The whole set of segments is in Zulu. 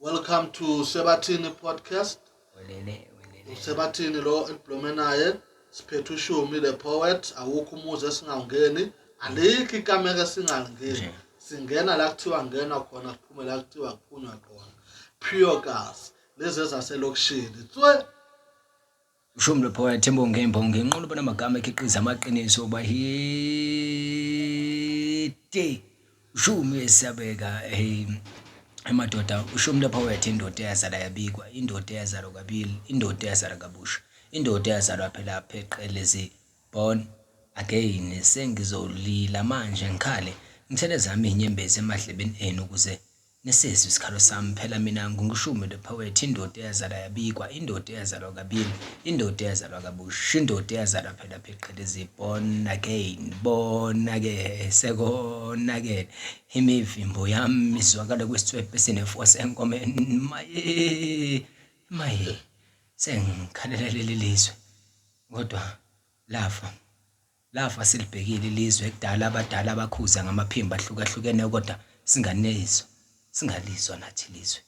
Welcome to Sebathini podcast. Sebathini lo implomenaye siphethe uShumi Da Poet awukho umuzi esingawungeni alikho ikamera singangeni singena la kuthiwa ngena khona kuphume la kuthiwa kuphunywa khona pure gas lezi ezaselokishini tswe Shumi Da Poet embonge inqono bona amagama ekhiqiza amaqiniso bahite Shumi esabeka emadoda uShumi Da Poet indoda eyazala yabikwa indoda eyazalwa kabili indoda eyazalwa kabusha indoda eyazalwa phela pheqelezi born again sengizolila manje ngikhale ngithele zami inyembezi emahlebeni enu ukuze nesizwe isikhalo sami phela mina nginguShumi Da Poet indoda eyazalwa yabikwa indoda eyazalwa kabili indoda eyazalwa kabusha indoda eyazalwa phela pheqelezi born again sekona ke imivimbo yami izwakala kwesithwebhe sineforce enkomeni maye sengikhalela leli lizwe kodwa lafa silibhekile ilizwe ekudala abadala abakhuza ngamaphimbo ahlukahlukene kodwa singalizwa nathi ilizwe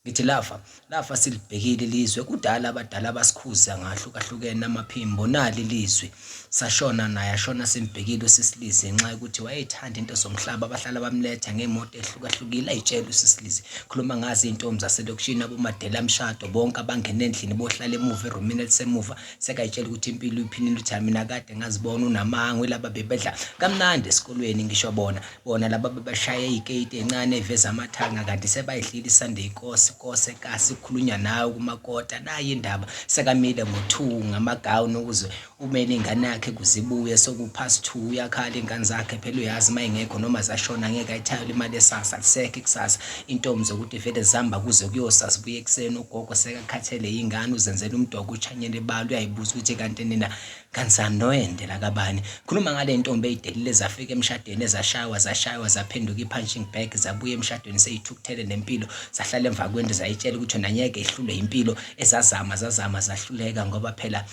ngithi lafa silibhekile ilizwe kudala abadala abasikhuza ngahlukahlukene amaphimbo nali ilizwe sashona naye ashona simbhekile uSisilizi nxa ukuthi wayethanda into zomhlaba abahlala bamletha ngemoto ehlukahlukile ayitshela uSisilizi khuluma ngazi intombi zaselokishini abomadela amshado bonke abangena endlini bohlala emuva eromini elisemuva sekayitshela ukuthi impilo iphilile uthi mina kade ngazibona unamangwe laba bebedla kamnandi esikolweni ngisho bona laba bebashaya iziketi encane eveza amathanga kanti sebayidlila iSunday kose kasi khulunywa nawe kumakota nayi indaba sekamile ngothunga amagawuni ukuze umele ingane yakhe kuzibuye sokupast 2 uyakhala ingane zakhe phela uyazi mayengekho noma zashona ngeke ayithayile imali esasa lisekhe kusasa intombi zokuthi vele zihamba kuze kuyosasa buye ekseni ugogo sekakhathele ingane uzenzela umdoko uchanyele balo uyayibuza ukuthi kanti nina kansani noyendela kabani khuluma ngale ntombi eyidelile zafika emshadweni ezashaywa zaphenduka ipunching bag zabuye emshadweni seyithukuthele nempilo zahlala emva kwendlu zayitshela ukuthi nanyeke ihlule impilo ezazama zahluleka ngoba phela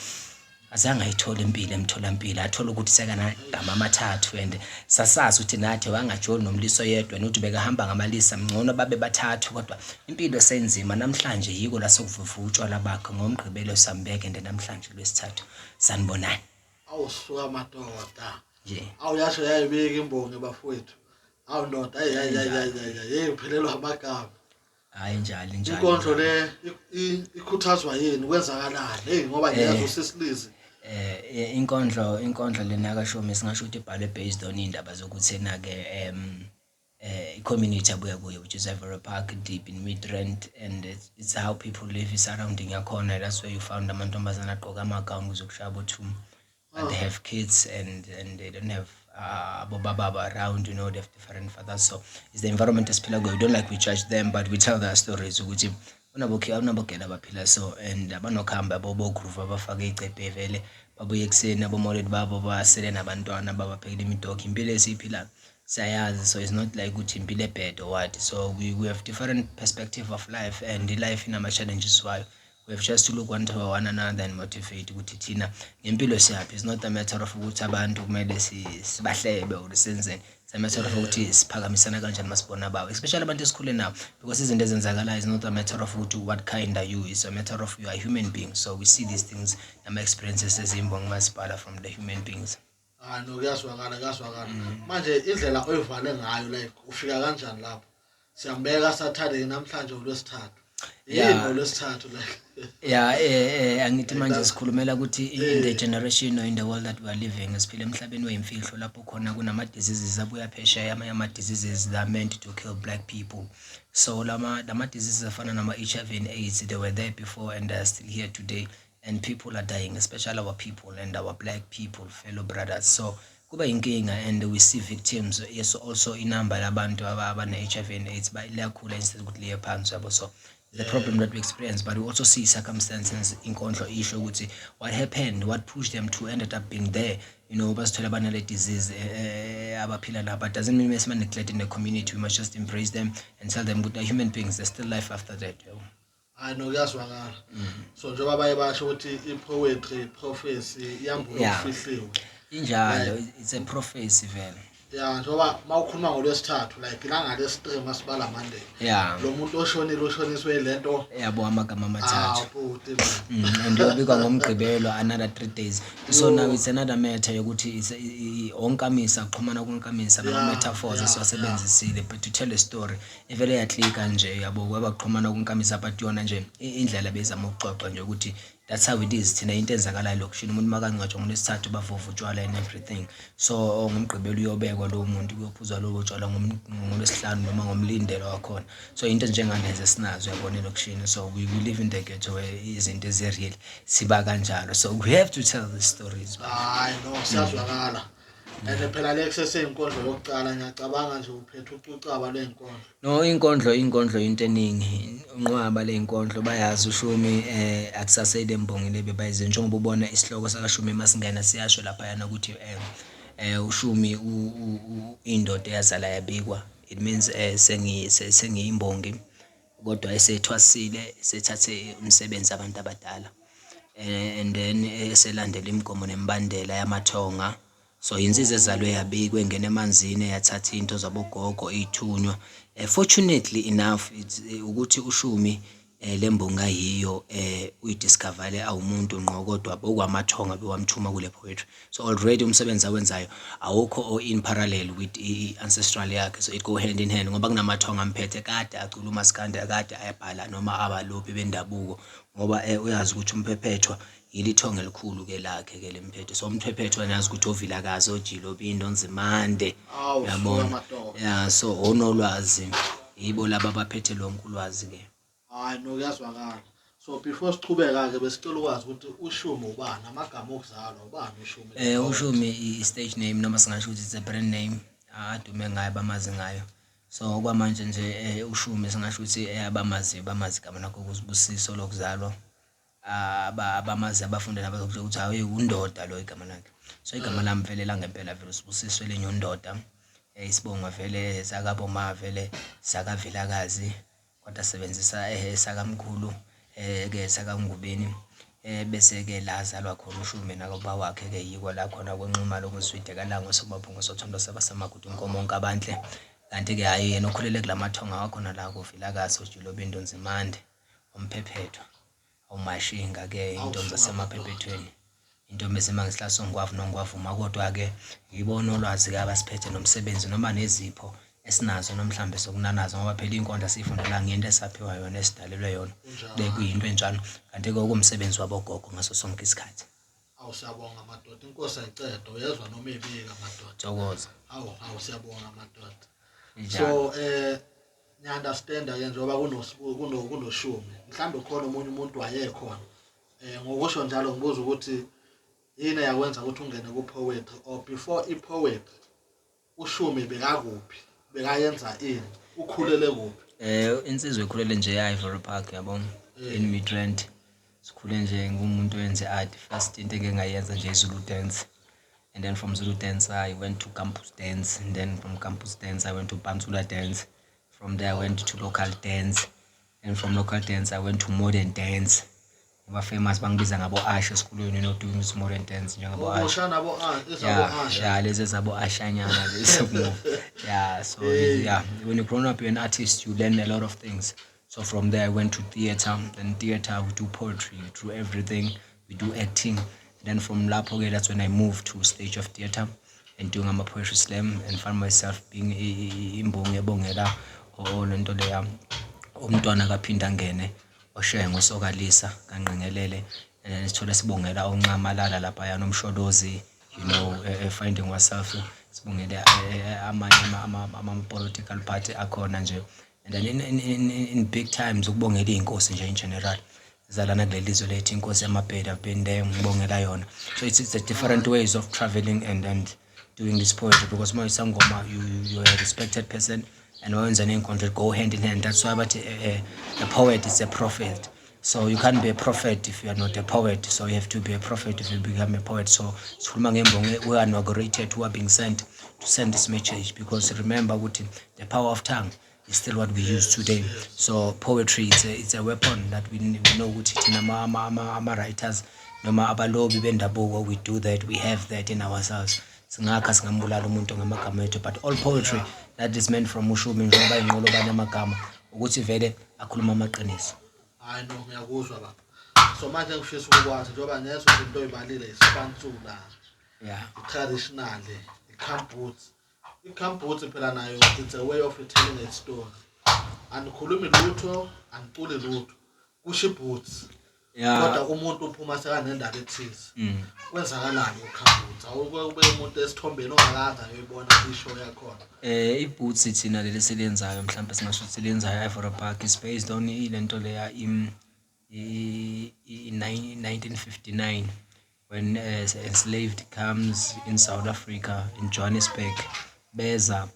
azange ayithola impilo emtholampilo athola ukuthi sekana gama amathathu and sasazi ukuthi nathi wangajoli nomliso yedwa nokuthi bekahamba ngamalisa ngcono babe bathathu kodwa impilo senzima namhlanje yiko la sokuvuvutshwa labakho ngomgqibelo sambeke and namhlanje lwesithathu sanibonani awusuka madoda nje awuyasho yayibeka imbongi bafowethu awundoda hey uphelelwa amagama hayi njalo inkondlo le ikhuthazwa yini kwenzakalani hey ngoba ngiyazi uSisilizi inkondlo lena kaShumi singasho ukuthi ibhalwe based on indaba zokuthi na ke community abuya kuyo which is Every Park deep in Midrand and it's how people live surrounding yakhona that's where you found amantombazana agqoka amagawuni ukuzokushaya bothuma and they have kids and they don't have baba around, you know, they have different fathers, so it's the environment esiphila kuyo. We don't like we judge them but we tell their stories ukuthi unabokela baphila so and abanokhamba bogroove abafaka icephe vele babuye ekseni abomoledi babo basele nabantwana babaphekela imidoki impilo esiphila sayazi, so it's not like ukuthi impilo bad or what, so we have different perspective of life and the life inama challenges wayo. We have just to look one another and motivate ukuthi thina ngempilo siyaphi. It's not a matter of ukuthi abantu kumele sibahlebe or senzeni, it's a matter of ukuthi siphakamisana kanjani masibona bawo, especially abantu esikhule nabo, because izinto ezenzakala is not a matter of ukuthi what kind are you, it's a matter of you are human beings, so we see these things nama experiences ezimbongi masipala from the human beings. No kuyaswakala manje indlela oyivale ngayo like ufika kanjani lapho siyambeka Saturday namhlanje olwesithathu olwesithathu like angithi manje sikhulumela ukuthi in the generation or in the world that we are living esiphila emhlabeni wemfihlo lapho khona kunama diseases abuya phesheya ama diseases that are meant to kill black people, so lama diseases afana nama HIV and AIDS, they were there before and are still here today and people are dying, especially our people and our black people, fellow brothers, so kuba inkinga and we see victims yes also inamba labantu abana HIV and AIDS bayakhula instead ukuthi liye phansi yabo, so the problem that we experience, but we also see circumstances in inkondlo isho ukuthi what happened, what pushed them to ended up being there, you know, basithola bana le disease abaphila nabo, but doesn't mean we must neglect in the community. We must just embrace them and tell them good are human beings, there's still life after that. I know kuyaswakala so njengoba baye basho ukuthi ipoetry prophecy iyambula ukufihliwe injalo, it's a prophecy vele. Yeah, njoba mawukhuluma ngolwesithathu like ilanga lesi-3 masibala Monday. Yeah. Lo muntu oshoniswe lento. Yabo amagama amathathu. Puti man. And yobikwa ngomgqibelo another 3 days. So now it's another matter yokuthi onkamisa kuxhumana konkamisa lama metaphors esiwasebenzisile but to tell a story evele yaclika nje yabo kwaba kuxhumana konkamisa but yona nje indlela bezama ukuxoxa nje ukuthi that's how it is thina into enzakalayo lokushini umuntu makangcwatshwa ngolesithathu bavuva utshwala and everything. So ngomgqibelo uyobekwa lo muntu uyophuzwa lo tshwala ngolesihlanu noma ngomlindelo wakhona. So into njenganeze sinazo yabona lokushini. So we live in the ghetto where izinto ezreal siba kanjalo. So we have to tell the stories. Hayi no siyazwakala. And phela lekusese inkondlo yokuqala ngiyacabanga nje uphethe ucucaba lenkondlo. No inkondlo into eningi unqwaba lenkondlo bayazi uShumi akusasele embongile bebayize njengoba ubona isihloko sakaShumi masingena siyasho lapha yana ukuthi uShumi indoda yazala yabikwa. It means sengiyimbongi kodwa esethwasile sethathe umsebenzi abantu abadala and then eselandela imigomo nembandela yamathonga. So insizwe ezalwe yabikwe ngene emanzini yathatha into zabogogo ithunywa. Fortunately enough it's ukuthi uShumi lembonga yiyo uyidiscoverle awumuntu ngqo kodwa bokwamathonga bewamthuma kule poetry. So already umsebenzi awenzayo awukho in parallel with ancestral yakhe. So it go hand in hand ngoba kunamathonga amphethe kade acula umaskandi kade ayabhala noma abalobi bendabuko ngoba uyazi ukuthi umphephetwa yilithonga elikhulu ke lakhe ke lemphetho. So umphephetwa nazi ukuthi ovilakazi ojilobindo nzimande yabona. Yeah, so onolwazi yibo laba abaphethe lonke ulwazi ke. Hayi no kuyazwakala. So before sichubeka ke besicela ukwazi ukuthi uShumi ubani amagama okuzalwa ubani uShumi. uShumi i stage name noma singasho ukuthi it's a brand name adume ngayo bamazi ngayo. So kwamanje nje uShumi singasho ukuthi bamazi igama lakho kuzibusiso lokuzalwa. Abamazi abafundela abazokusho ukuthi hayi undoda lo igama lakhe. So igama lami vele la ngempela vele usibusiswe lenye undoda. Isibonga vele sakaboma vele sakavilakazi kodwa sebenzisa sakamkhulu ke sakangubeni bese ke lazalwa khona uShumi nakuba wakhe ke yiko la khona kwenquma lokuzwide kalango sobaphungu Sothando sabasamagudu inkomo onke abanhle. Kanti ke hayi yena okhulele kulamathonga wakhona la kuvilakazi ojilobindo nzimande umphephetho umashinga ke intombi zasemaphepethweni intombi esemangisihlaso ngwavu nongwavuma kodwa ke yibona olwazi ke abasiphethe nomsebenzi noma nezipho esinazo nomhlambe sokunanaza ngoba phela inkonda sifundela ngento esaphiwa yona esidalelwe yona bekuyinto enjalo kanti ke ukumsebenzi wabogogo ngaso sonke isikhathi. Awusiyabonga madoda inkosi ayicede uyezwa noma ibika madoda. Thokoza. Awusiyabonga madoda. So ni understand ke njengoba kunoShumi mhlambe khona umunye umuntu wayekhona ngokusho njalo ngibuza ukuthi yini yakwenza ukuthi ungene ku poetry or before I poetry uShumi bekakuphi bekayenza ini ukhulele kuphi. Insizwe ekhulele nje eIvory Park yabona in Midrand. Sikhule nje ngumuntu oyenze art first into engayenza nje Zulu dance and then from Zulu dance I went to campus dance and then from campus dance I went to Pantula dance. From there I went to local dance and from local dance I went to modern dance. Aba famous bangibiza ngabo Asha esikolweni no doing modern dance njengabo Asha. Oshana abo Asha. Yeah, lezi zabo Asha nyana lezi move. Yeah, so yeah, when you grow up you're an artist you learn a lot of things. So from there I went to theater, then theater we do poetry, we do everything, we do acting. Then from lapho ke that's when I moved to stage of theater and doing a poetry slam and found myself being imbongi ebongela lento leya umntwana kaphinda ngene oshengo sokalisa kanqengelele and sithola sibongela oncamalala lapha yana umsholozi you know finding myself sibongela amanye ama political party akhona nje and then in big times ukubongela inkosi nje in general zalana kulelizwe lethu inkosi yamabhedi I've been there ngibongela yona. So it's a different ways of traveling and doing this poetry because my sangoma you're a respected person and wenza nenkondlo go hand in hand. That's why but a poet is a prophet. So you can't be a prophet if you are not a poet. So you have to be a prophet if you become a poet. So sikhuluma ngembongi we are inaugurated who are being sent to send this message because remember ukuthi the power of tongue is still what we use today. So poetry it's a weapon that we know ukuthi thina ama writers noma abalobi bendabuko we do that, we have that in ourselves. singakha singambulala umuntu ngamagama ethu, but all poetry that is meant from uShumi njengoba inqolo banamagama ukuthi vele akhuluma amaqiniso. Hayi no, ngiyakuzwa baba. So manje ngifisa ukwazi njengoba ngezo izinto oyibalile isipansula. Yeah. Traditional, i-camp boots. I-camp boots phela nayo it's a way of telling a story. Andikhulumi lutho, andiculi lutho. Kusho iboots. Yeah. Kodwa umuntu uphuma sekanendaba ethize. Kwenzakalani u-camp boots? Awukube umuntu esithombeni ongakaza uyibona ishow yakhona. I-boots thina leli silenzayo mhlawumbe singasho silenzayo Ivory Park is based on ilento leya in 1959 when enslaved comes in South Africa in Johannesburg. Beza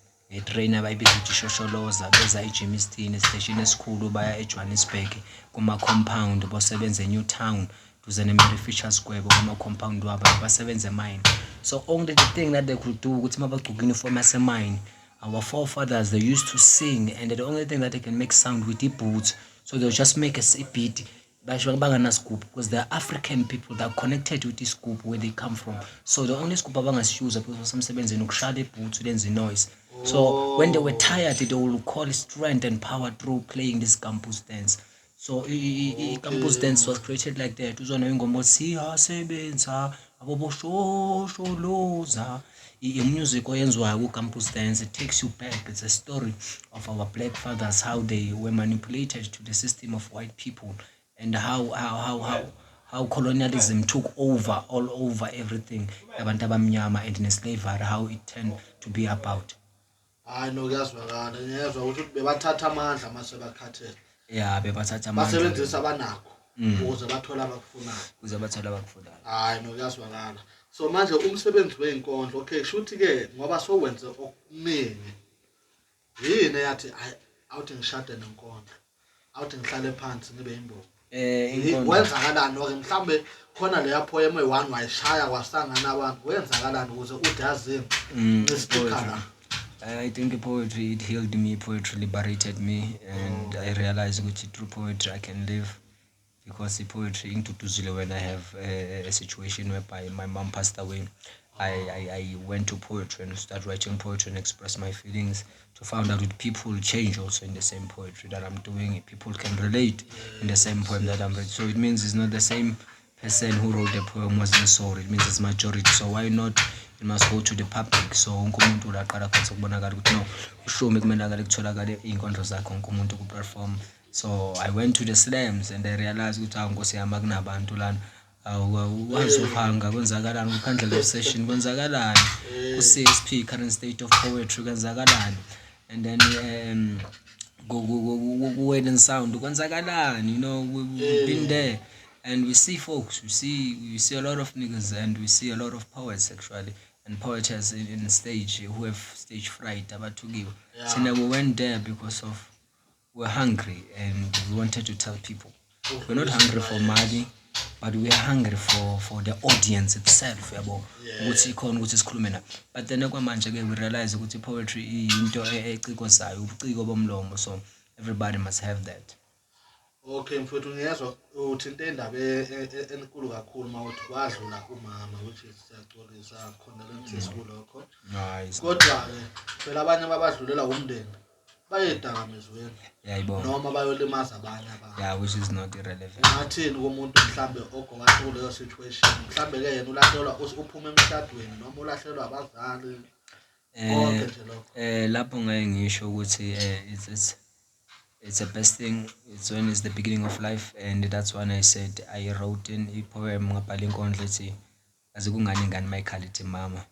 trainer bayibiza ukuthi Shosholoza, beza eJimmiston station esikhulu baya eJohannesburg kuma compound bosebenza eNew Town duze neMary Fisher Square kuma compound wabo basebenza emine. So only the thing that they could do ukuthi mabagqoka uniform yasemine, our forefathers, they used to sing, and the only thing that they can make sound with the boots, so they'll just make a beat because they're African people that are connected with this group where they come from. So the only scoop abangasiuza because somebody ukushala iboots ulenze noise. So when they were tired, they will call strength and power through playing this campus dance. So campus dance was created like that. Uzona ingoma siyasebenza abobosholoza. Music oyenziwayo ku-campus dance, it takes you back. It's a story of our black fathers, how they were manipulated to the system of white people, and how colonialism took over all over everything. Abantu abamnyama and slavery, how it turned to be about. Hayi no, kuyazwakala. Ngiyezwa ukuthi bebathatha amandla mase bakhathele. Yeah, bebathatha amandla. Basebenzisa abanakho ukuze bathola abakufunayo. Hayi no, kuyazwakala. So manje umsebenzi weinkondlo, okay, shuthi ke ngoba sowenze okuningi. Yini yathi awuthi ngishade nenkondlo. Awuthi ngihlale phansi ngibe imbobo. Wenzakalani oke mhlambe khona leya poem eyi-1 wayishaya kwasangana abantu, wenzakalani ukuze udazini ngesikhala? I think poetry, it healed me. Poetry liberated me, and I realized that through poetry I can live, because the poetry intutuzile when I have a situation whereby my mom passed away. I went to poetry and started writing poetry and express my feelings, to find out that people change also in the same poetry that I'm doing. People can relate in the same poem that I'm writing. So it means it's not the same person who wrote the poem was in soul. It means it's majority. So why not? It must go to the public. So umuntu ulaqala phansi ukubonakala ukuthi no, uShumi kumele akale kutholakale inkondlo zakhe umuntu ku perform. So I went to the slams and I realized ukuthi Nkosi yami kunabantu lana wazophanga kwenzakalani kuKhandlela session kwenzakalani ku-CSP current state of poetry kwenzakalani, and then Word and Sound kwenzakalani, you know, we've been there. And we see folks, we see a lot of niggas, and we see a lot of poets actually, and poetess in stage who have stage fright about to give. So now we went there because of we're hungry and we wanted to tell people. We're not hungry for money, but we are hungry for the audience itself. But then we realize that poetry is so everybody must have that. Okay, mfowethu ngiyezwa uthinte indaba enkulu kakhulu mawuthi kwadlula umama, which is siyaxolisa condolences kulokho. Nice. Kodwa phela abanye babadlulela umndeni bayedakamizweni. Yayibona. Noma bayolimaza abanye abantu. Yeah, which is not irrelevant. Ngathini kumuntu mhlambe ogokathi kuleyo situation, mhlambe ke yena ulahlekelwa uphuma emshadweni noma ulahlekelwa abazali. Konke nje lokho. Lapho ngeke ngisho ukuthi it's the best thing. It's when it's the beginning of life, and that's when I said I wrote in a poem ngabhala inkondlo ethi azikungani ingane mayikhala ithi mama.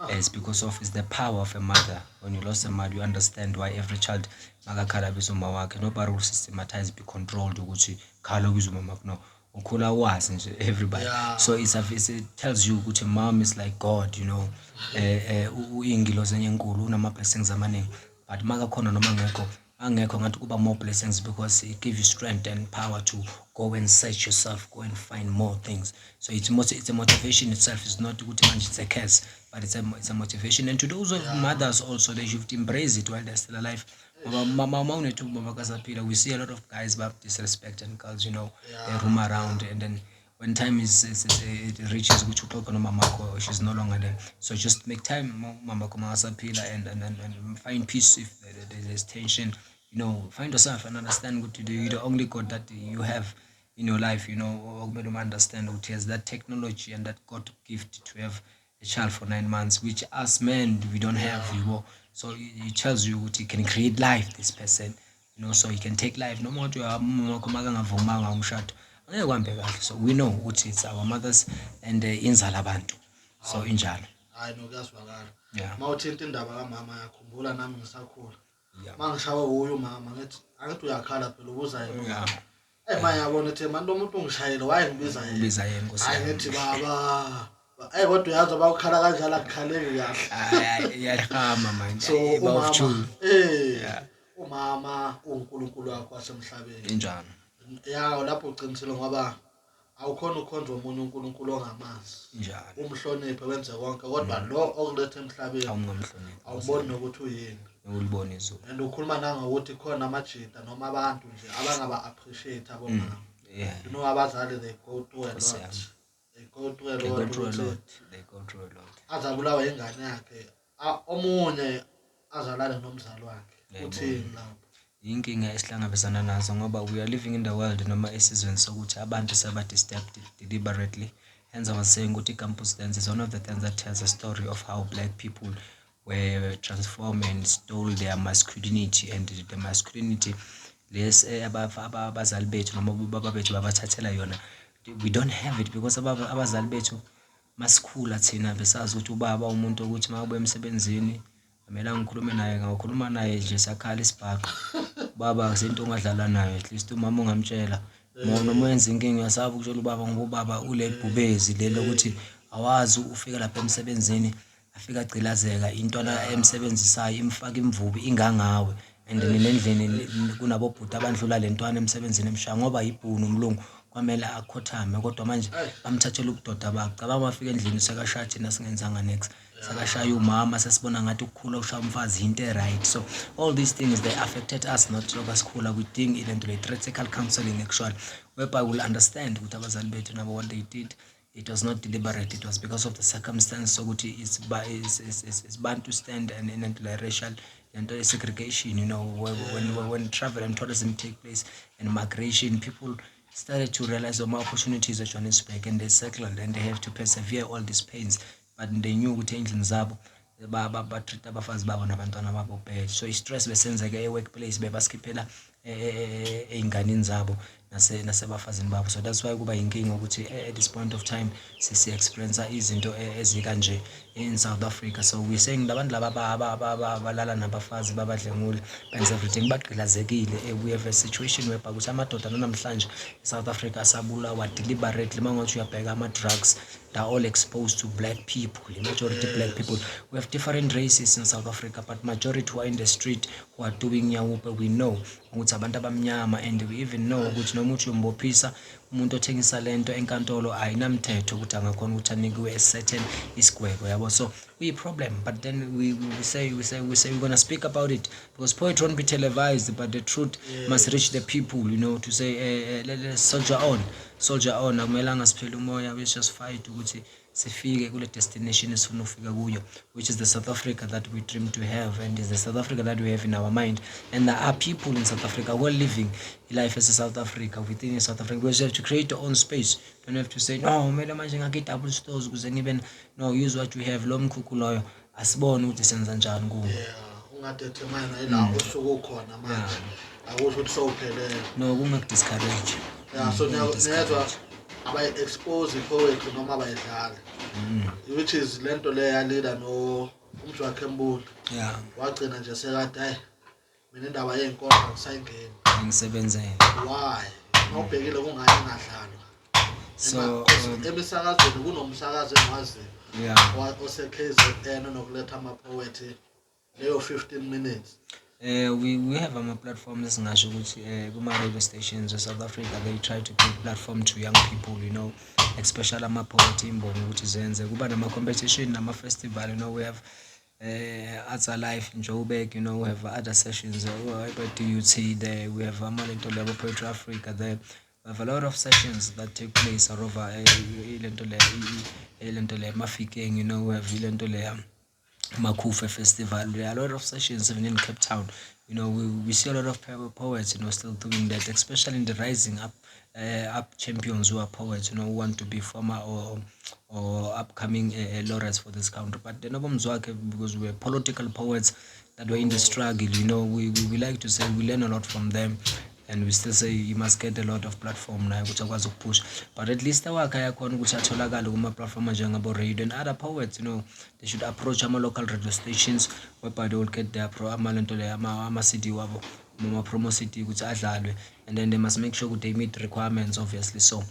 It's because of it's the power of a mother. When you lost a mother, you understand why every child makakhala biza uma wakhe. Nobody will systematize, be controlled ukuthi khala biza uma wakhe. No, ukhula wazi nje everybody. So it tells you ukuthi mom is like God, you know. Uyingilozi enkulu unama blessings amaningi, but makakhona noma angekho ngathi kuba more blessings, because it gives you strength and power to go and search yourself, go and find more things. So it's a motivation itself. It's not ukuthi manje it's a curse, but it's a motivation. And to those of mothers also, they should embrace it while they're still alive. We see a lot of guys about disrespect and girls, you know, they roam around, and then when time it reaches which uxoxa nomamakho, she's no longer there. So just make time mama kumasaphila and find peace if there's tension. Find yourself and understand what you do. You're the only God that you have in your life. Understand what has that technology and that God gift to have a child for 9 months, which us men we don't have. So it tells you what he can create life. This person, so he can take life. No more so we know what it's our mothers and inzala abantu. So injalo. Hayi nokuyazwakala. Yeah. Mawuthinta indaba kamama yakhumbula nami ngisakhula. Yeah. Mangishawe uyo mama ngithi angithi uyakhala phela ubuza yena. Yeah. Manje yabona ethi manje umuntu ongishayela wayengibiza yena. Ubiza yena Nkosi. Hayi ngithi baba. Kodwa uyazi abawukhala kanjalo akukhaleki kahle. Iyahamba manje. So umama Yeah. umama uNkulunkulu wakho wasemhlabeni. Injalo. Ya lapho uqinisile ngoba awukhona ukhonza omunye uNkulunkulu ongamazi. Injalo. Umhloniphe wenze konke kodwa lo okulethe emhlabeni awungamhloniphi. awuboni nokuthi uyini. Ulibona izulu. And ukhuluma nangokuthi khona amajita noma abantu nje abangaba appreciate abomama. Yeah. Abazali they go through a lot. They go through a lot. Azabulawa ingane yakhe. Omunye azalane nomzali wakhe. Uthini lapho? Inkinga esihlangabezana nazo ngoba we are living in the world noma esizweni sokuthi abantu sebadisturbed deliberately. Hence I was saying ukuthi campus dance is one of the things that tells a story of how black people were transformed and stole their masculinity, and the masculinity abazali bethu noma baba bethu babathathela yona. We don't have it because abazali bethu masikhula thina besazi ukuthi ubaba umuntu ukuthi makubuya emsebenzini amela ngikhulume naye ngakhuluma naye nje sakhala isibhaqo baba izinto ongadlala nayo, at least umama ungamtshela noma wenza inkinga uyasabe ukutshela ubaba ngoba ubaba ulebhubezi lelo ukuthi awazi ufika lapha emsebenzini afika agcilazeka intwana emsebenzisayo imfaka imvubu ingangawe, and nendlini kunabobhuti abandlula lentwana emsebenzini emshaya ngoba yibhunu umlungu kwamele akhothame kodwa manje bamthathela ukudoda bacabanga bafika endlini sekashaya thina singenzanga next sekashaya umama sesibona ngathi ukukhula ushaya umfazi into right. So all these things they affected us not so basikhula we think into le theoretical counseling actually whereby we'll understand ukuthi abazali bethu nabo what they did. It was not deliberate, it was because of the circumstance. So it's bound to stand and in racial and segregation, when travel and tourism take place and migration, people started to realize more opportunities at Johannesburg and they settled and they have to persevere all these pains. But they knew ukuthi endlini zabo treat abafazi babo nabantwana babo bad. So i-stress besenzeka e-workplace bebasikhiphela ey'nganeni zabo nasebafazini babo. So that's why kuba yinkinga ukuthi at this point of time sisi-experience izinto ezikanje in South Africa. So we're saying labantu laba abalala nabafazi babadlengule benza everything bagqilazekile. We have a situation whereby ukuthi amadoda nanamhlanje eSouth Africa asabulawa deliberately. Mangothi uyabheka ama-drugs, they're all exposed to black people, the majority black people. We have different races in South Africa, but majority who are in the street who are doing nyawupe, we know ukuthi abantu abamnyama, and we even know ukuthi noma uthi umbophisa umuntu othengisa lento enkantolo ayinamthetho ukuthi angakhona ukuthi anikwe a certain isigwebo yabo. So we problem, but then we say we're gonna speak about it because poetry won't be televised, but the truth must reach the people, to say let's soldier on akumelanga siphele umoya, we just fight ukuthi sifike kule destination esifuna ufika kuyo, which is the South Africa that we dream to have, and is the South Africa that we have in our mind. And there are people in South Africa who are living life as a South Africa within South Africa. We have to create our own space. Don't have to say no kumele manje ngakwi-double stores ukuze ngibe no, use what we have. Lo mkhukhu loyo asibone ukuthi senza njani kuwo. Ungadetermine ila usuku ukhona manje akusho ukuthi sowuphelele. No, kungakudiscourage. So niyezwa abayi-expose i-poetry noma abayidlala, which is lento le yalida no umjwakhe Mbuli. Wagcina nje sekade hayi mina indaba yey'nkondlo ngisayingeni ngisebenzele. Why? Ngawubhekile kungayi ngadlalwa. So emisakazweni kunomsakazo engiwaziyo ose-KZN onokuletha ama-poetry leyo 15 minutes. We have platforms esingasho ukuthi kuma-radio stations of South Africa they try to give platform to young people, especially ama-poet imbongo ukuthi zenze kuba nama-competition nama-festival. We have Arts Alive in Joburg, we have other sessions at DUT there, we have Amalento Level Poetry Africa there, have a lot of sessions that take place over Mafikeng, you know, we have Makufe Festival. There are a lot of sessions even in Cape Town. You know, we see a lot of poets, you know, still doing that, especially in the rising up champions who are poets, you know, who want to be former or upcoming laureates for this country. But the Nobomzwake, because we're political poets that were in the struggle, you know, we like to say we learn a lot from them. And we still say you must get a lot of platform now which akwazi push, but at least awakhe ayakhona ukuthi atholakala kuma platform njengabo radio and other poets, you know, they should approach our local radio stations whereby they will get their amalento le ama CD wabo ama promo CD ukuthi adlalwe, and then they must make sure that they meet requirements, obviously. So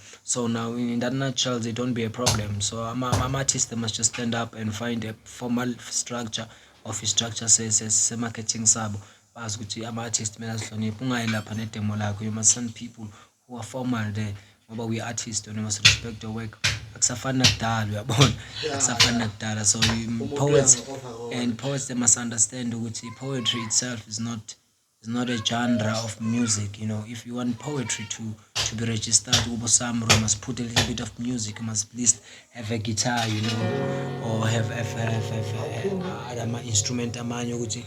now in that nutshell, they don't be a problem. So artists, they must just stand up and find a formal structure, office structure se marketing sabo. Ama-artist you must send people who are formal there ngoba we artists and we must respect your work. Akusafani nakudala uyabona, akusafani nakudala. So poets they must understand ukuthi poetry itself is not a genre of music. You know, if you want poetry to be registered, you must put a little bit of music. You must at least have a guitar, you know, or have other instrument amanye ukuthi.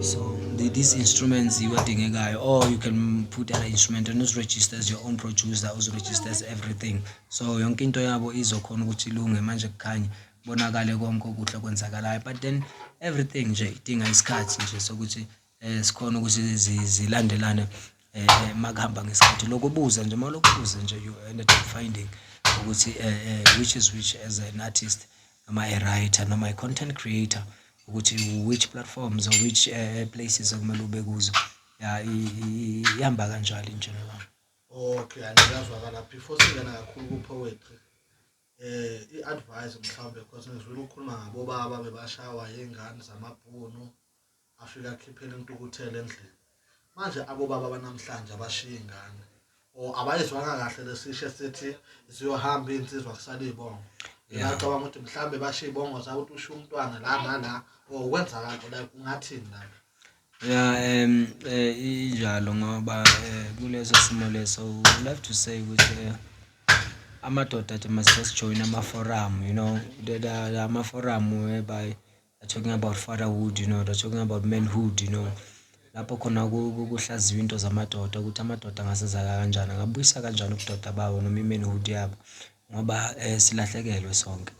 So these instruments you are doing, or you can put an instrument and register as your own producer, also registers everything. So yonke into yabo izokhona ukuthi ilunge manje kukhanye bonakale konke okuhle kwenzakalayo, but then everything nje idinga isikhathi nje sokuthi sikhona ukuthi zilandelane makuhamba ngesikhathi. Lokubuza nje malokubuza nje you end up finding ukuthi which is which as an artist, am I a writer, am I a content creator, which platforms or which places okumele ube kuzo. Ihamba kanjalo in general. Okay, angiyazwakala before singena kakhulu ku poetry. I-advise mhlawumbe because ngizwile ukukhuluma ngabo baba bebashawa yengane zamabhunu afika akhiphela intukuthelo endlini. Manje abo baba banamhlanje abashiya ingane or abayizwanga kahle lesisho sithi siyohamba insizwa kusala ibongo. Ngiyacabanga ukuthi mhlambe bashiya ibongo zabo ukuthi usho umntwana la nala or wenza kanti la kungathini la. Injalo ngoba kuleso simo leso we love to say ukuthi amadoda they must just join ama-forum, you know, the ama-forum whereby they're talking about fatherhood, you know, they're talking about manhood, you know, lapho khona kuhlaziwa into zamadoda ukuthi amadoda angasenza kanjani, angabuyisa kanjani ubudoda babo noma i-manhood yabo ngoba silahlekelwe sonke.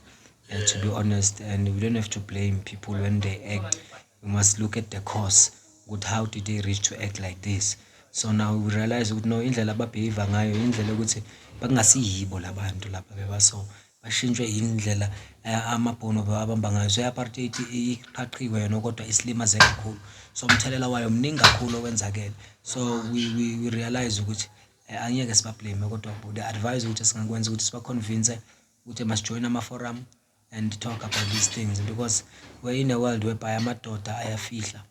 To be honest, and we don't have to blame people when they act. We must look at the cause. How did they reach to act like this? So now we realize ukuthi no, indlela ababehave ngayo indlela ukuthi bangasiyibo labantu lapha bebaso bashintshwe indlela amabhono abamba ngayo. So apartheid iqhaqiwe yona kodwa isilimaze kakhulu, so umthelela wayo mningi kakhulu okwenzakele. So we realize ukuthi angeke sibablame kodwa the advice ukuthi singakwenza ukuthi sibaconvince ukuthi must join ama-forum and talk about these things, because we're in a world whereby amadoda ayafihla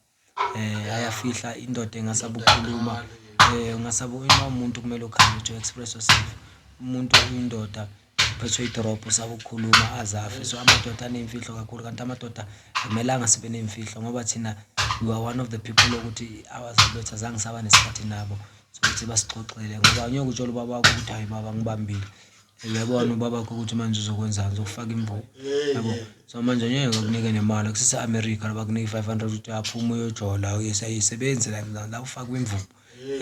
indoda engasabukhuluma ungasabukhuluma umuntu kumele ukhanye to express yourself. Umuntu uyindoda phethwe idrop usabukhuluma azafe. So amadoda anemfihlo kakhulu, kanti amadoda akumelanga sibe nemfihlo ngoba thina we are one of the people ukuthi abazali bethu azange saba nesikhathi nabo sokuthi basixoxele ngoba angeke utshole ubaba wakho ukuthi hayi baba ngibambile, uyabona ubaba wakho ukuthi manje uzokwenzani, uzofaka imvubu, yabo. So manje ngeke ukunike nemali kusisa America bakunike 500 ukuthi aphuma uyojola uyesebenze la ufaka imvubu,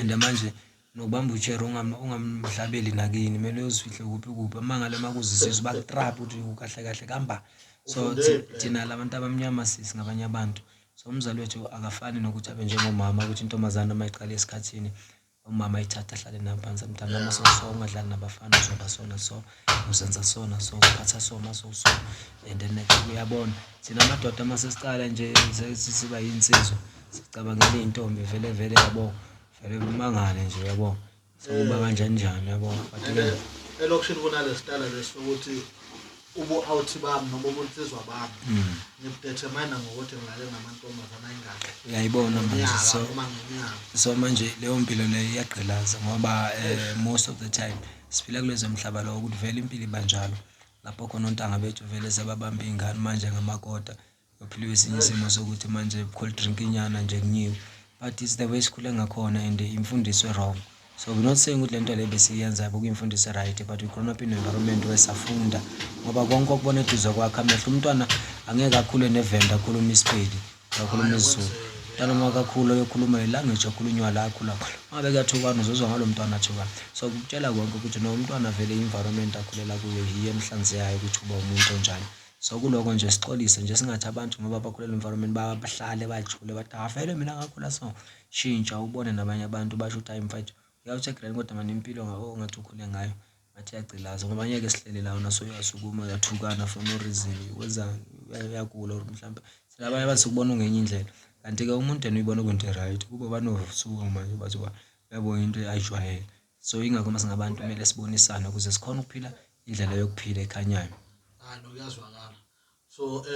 and manje nokubamba uchair ungamhlabeli nakini kumele uzifihle kuphi amangale makuzisizwe bakutrap ukuthi ukahle kahle kamba. So thina labantu abamnyama singabanye abantu, so umzali wethu akafani nokuthi abe njengomama ukuthi intombazana mayiqala esikhathini umama ithatha ahlale naphansi amntana amasoso ungadlali nabafana uzoba sona so uzenza sona so uphatha sona so and then uyabona thina amadoda masesiqala nje siba yinsizwa sicabangela intombi vele yabo vele umangane nje uyabona, so kuba kanjani yabo. But elokishini kunalesitala lesokuthi ubu-out bami noma ubunsizwa bami ngidetermine ngokuthi ngilale namantombazana ayingane. Uyayibona manje, so manje leyo mpilo leyo iyagqilaza ngoba most of the time siphila kulezo mhlaba lo ukuthi vele impilo ibanjalo lapho khona ontanga bethu vele sebabamba ingane manje ngamakota uphiliwe isinye isimo sokuthi manje cold drink inyana nje kunyiwe, but it's the way sikhule ngakhona and imfundiso wrong. So we're not saying ukuthi lento le besiyenza ukuyimfundisa right, but we grown up in an environment wesafunda ngoba konke okubona eduze kwakhe amehlo. Umntwana angeke akhule nevenda akhuluma iSpedi akhuluma isiZulu. Umntwana makakhula uyokhuluma ilanguage okhulunywa la akhula khona. Ngabe kuyathukana uzozwa ngalo mntwana athukana. So kutshela konke ukuthi no umntwana vele i-environment akhulela kuyo yiyo emhlanzi yayo ukuthi uba umuntu onjani. So kuloko nje sixolise nje singathi abantu ngoba bakhulela environment bahlale bajule bathi afele mina ngakhula so shintsha ubone nabanye abantu basho ukuthi mfethu uyawucheck-ra kodwa manje impilo ngathi ukhule ngayo ngathi yagcilaza ngoba ngeke sihlele la naso uyasukuma uyathukana for no reason wenza uyagula or mhlawumbe silabanye abasikubona ngenye indlela kanti ke umuntu uyibona kwinto right kube banosuka manje bathi yabo into ayijwayele. So ingakho masingabantu kumele sibonisane ukuze sikhona ukuphila indlela yokuphila ekhanyayo. Nokuyazwakala. So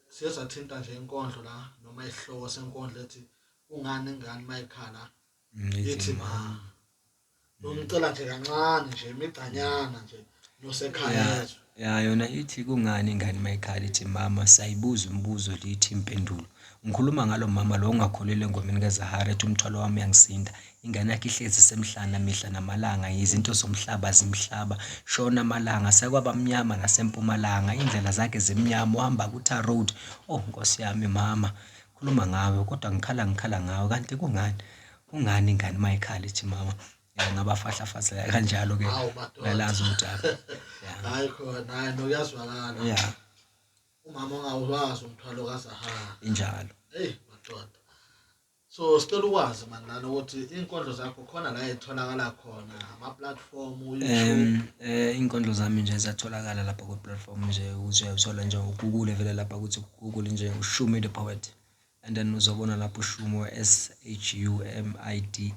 siyazathinta nje inkondlo la noma isihloko senkondlo ethi ungani ingane mayikhala ithi mama. Nomcela nje kancane nje imigcanyana nje nosekhaya. Yona ithi kungani ingane mayikhala ithi mama sayibuza umbuzo lithi impendulo. Ngikhuluma ngalo mama lo ongakholelwe engomeni kaZahara ethi umthwalo wami uyangisinda. Ingane yakhe ihlezi semhlana mihla namalanga izinto zomhlaba zimhlaba shona amalanga sekwaba mnyama nasempumalanga indlela zakhe zimnyama uhamba kuTha road. Oh Nkosi yami mama khuluma ngawe kodwa ngikhala ngawe kanti kungani ingane mayikhala ithi mama. Ngabafahlafazela kanjalo ke ngalazi ukuthi hayi khona hayi nokuyazwakala. Umama ongawuwazi umthwalo kaZahara injalo. Madoda. So sicela ukwazi manana ukuthi inkondlo zakho khona la etholakala khona ama platform YouTube. Inkondlo zami nje ziyatholakala lapha ku platform nje uzuyathola nje uGoogle vele lapha ukuthi Google nje uShumi Da Poet and then uzobona lapho uShumi SHUMIDA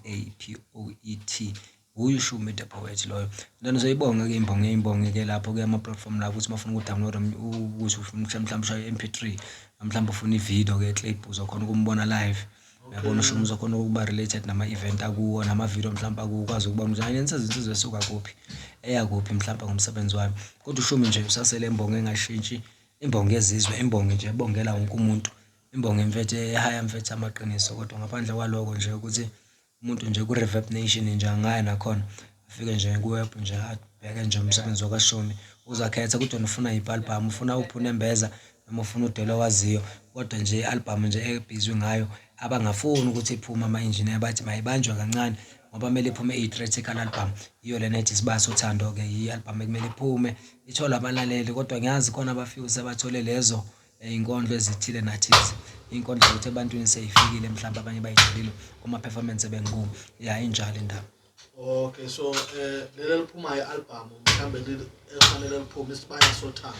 POET uShumi Da Poet loyo. Then uzoyibonga ke imbonge ke lapho ke ama platform la ukuthi mafuna ukudownload ukuthi ufuna mhlawumbe ushaye MP3 mhlawumbe ufuna ivideo ke clip uzokhona ukumbona live. Uyabona uShumi uzokhona ukuba related nama event akuwo nama video mhlawumbe akukwazi ukubona njani insizwe esuka kuphi eyakuphi mhlawumbe ngomsebenzi wami. Kodwa uShumi nje usasele imbonge engashintshi imbonge ezizwe imbonge nje ebongela wonke umuntu. Imbonge mfethu ehaya mfethu amaqiniso kodwa ngaphandle kwaloko nje ukuthi umuntu nje ku Reverb Nation nje angaya nakhona afike nje ku web nje abheke nje umsebenzi wakaShumi uzakhetha ukuthi ufuna i-album ufuna uphune embeza noma ufuna udelo waziyo kodwa nje i-album nje ebizwe ngayo abangafuni ukuthi iphume ama-engineer bathi mayibanjwe kancane ngoba kumele iphume i-theatrical album iyo lena ethi Isibiya Sothando ke i-album ekumele iphume ithola abalaleli kodwa ngiyazi khona abafika sebathole lezo inkondlo ezithile nathize inkondlo ukuthi ebantwini seyifikile mhlawumbe abanye bayijulile kuma performance bengikuma injalo indaba. Okay so lelo liphuma i-album mhlambe efanele liphuma Isibiya Sothando.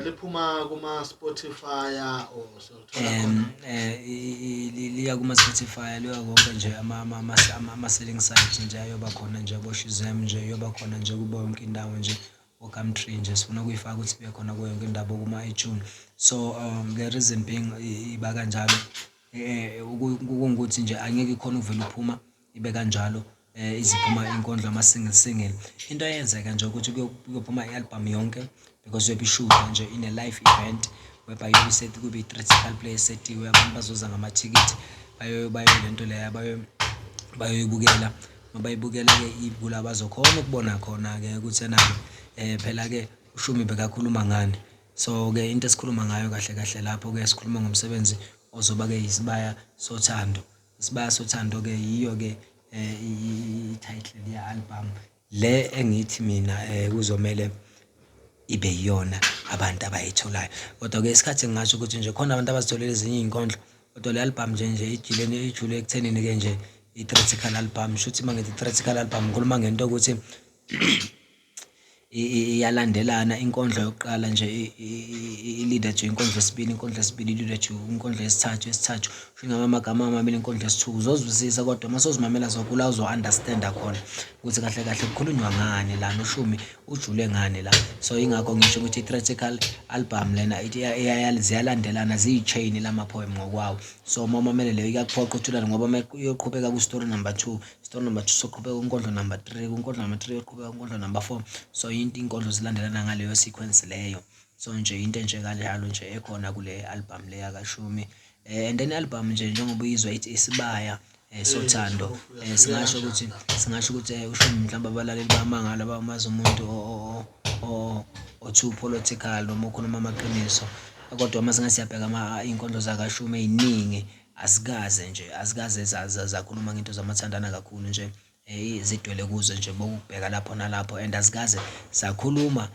Liphuma kuma Spotify or solithola khona liya kuma Spotify liya konke nje ama selling sites nje ayoba khona nje boShazam nje yoba khona nje kubo yonke indawo nje oCountry nje sifuna ukuyifaka ukuthi ibe khona kuyo yonke indawo kuma iTunes. So the reason being iba kanjalo ukuthi nje angeke ikhona ukuvela uphuma ibe kanjalo iziphuma inkondlo ama single into eyenzeka nje ukuthi kuyophuma i-album yonke because yobe ishoot nje in a live event whereby yobe set kube i-theatrical play setiwe abantu bazoza ngamathikithi bayo lento leya bayoyibukela mabayibukela ke ibukula bazokhona ukubona khona ke ukuthi enake phela ke uShumi bekakhuluma ngani. So ke into esikhuluma ngayo kahle lapho ke sikhuluma ngomsebenzi ozoba ke Isibiya Sothando. Isibiya Sothando ke yiyo ke i-title ya album le engithi mina kuzomela ibe yiyona abantu abayitholayo kodwa ke isikhathi ngisho ukuthi nje khona abantu abazitholela ezinye izinkondlo kodwa le album nje ijule ekuthenini ke nje i-theatrical album shothi mangithi i-theatrical album ngikhuluma ngento ukuthi iyalandelana inkondlo yokuqala nje i-leader to inkondlo yesibili i-leader to inkondlo yesithathu amagama amabili inkondlo yesithuku uzozwisisa kodwa masozimamela zokula uzo-understand khona ukuthi kahle kukhulunywa ngani la noShumi ujule ngani la. So ingakho ngisho ukuthi i-theatrical album lena ziyalandelana ziyi-chain lama-poem ngokwawo. So mamamele leyo iyakuphoqa uthulane ngoba uyoqhubeka ku-story number 2 story number 2 soqhubeka kunkondlo number 3 kunkondlo number 3 yoqhubeka kunkondlo number 4 so into inkondlo zilandelana ngaleyo sequence leyo. So nje into nje kanjalo nje ekhona kule album leya kaShumi and then album nje njengoba uyizwa ithi Isibiya Sothando. Singasho ukuthi uShumi mhlawumbe abalaleli bamangala bamazi umuntu o-too political noma ukhuluma amaqiniso, kodwa uma siyabheka iy'nkondlo zakaShumi ey'ningi azikaze zakhuluma ngento zamathandana kakhulu nje, zidwele kuzo nje bokubheka lapho nalapho, and azikaze zakhuluma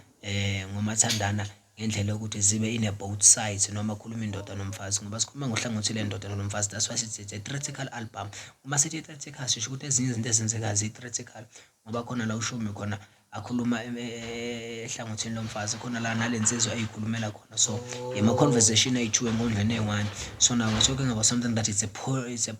ngomathandana ngendlela yokuthi zibe both sides noma khuluma indoda nomfazi, ngoba sikhuluma ngohlangothi lendoda nomfazi. That's why sithi it's a theatrical album. Uma sithi theatrical sisho ukuthi ezinye izinto ezenzekayo zi-theatrical, ngoba khona la uShumi khona akhuluma ehlangothini lomfazi, khona la nalensizwa ayikhulumela khona. So ama-conversation ayi-2 enkondlweni eyi-1. So now we're talking about something that it's a political,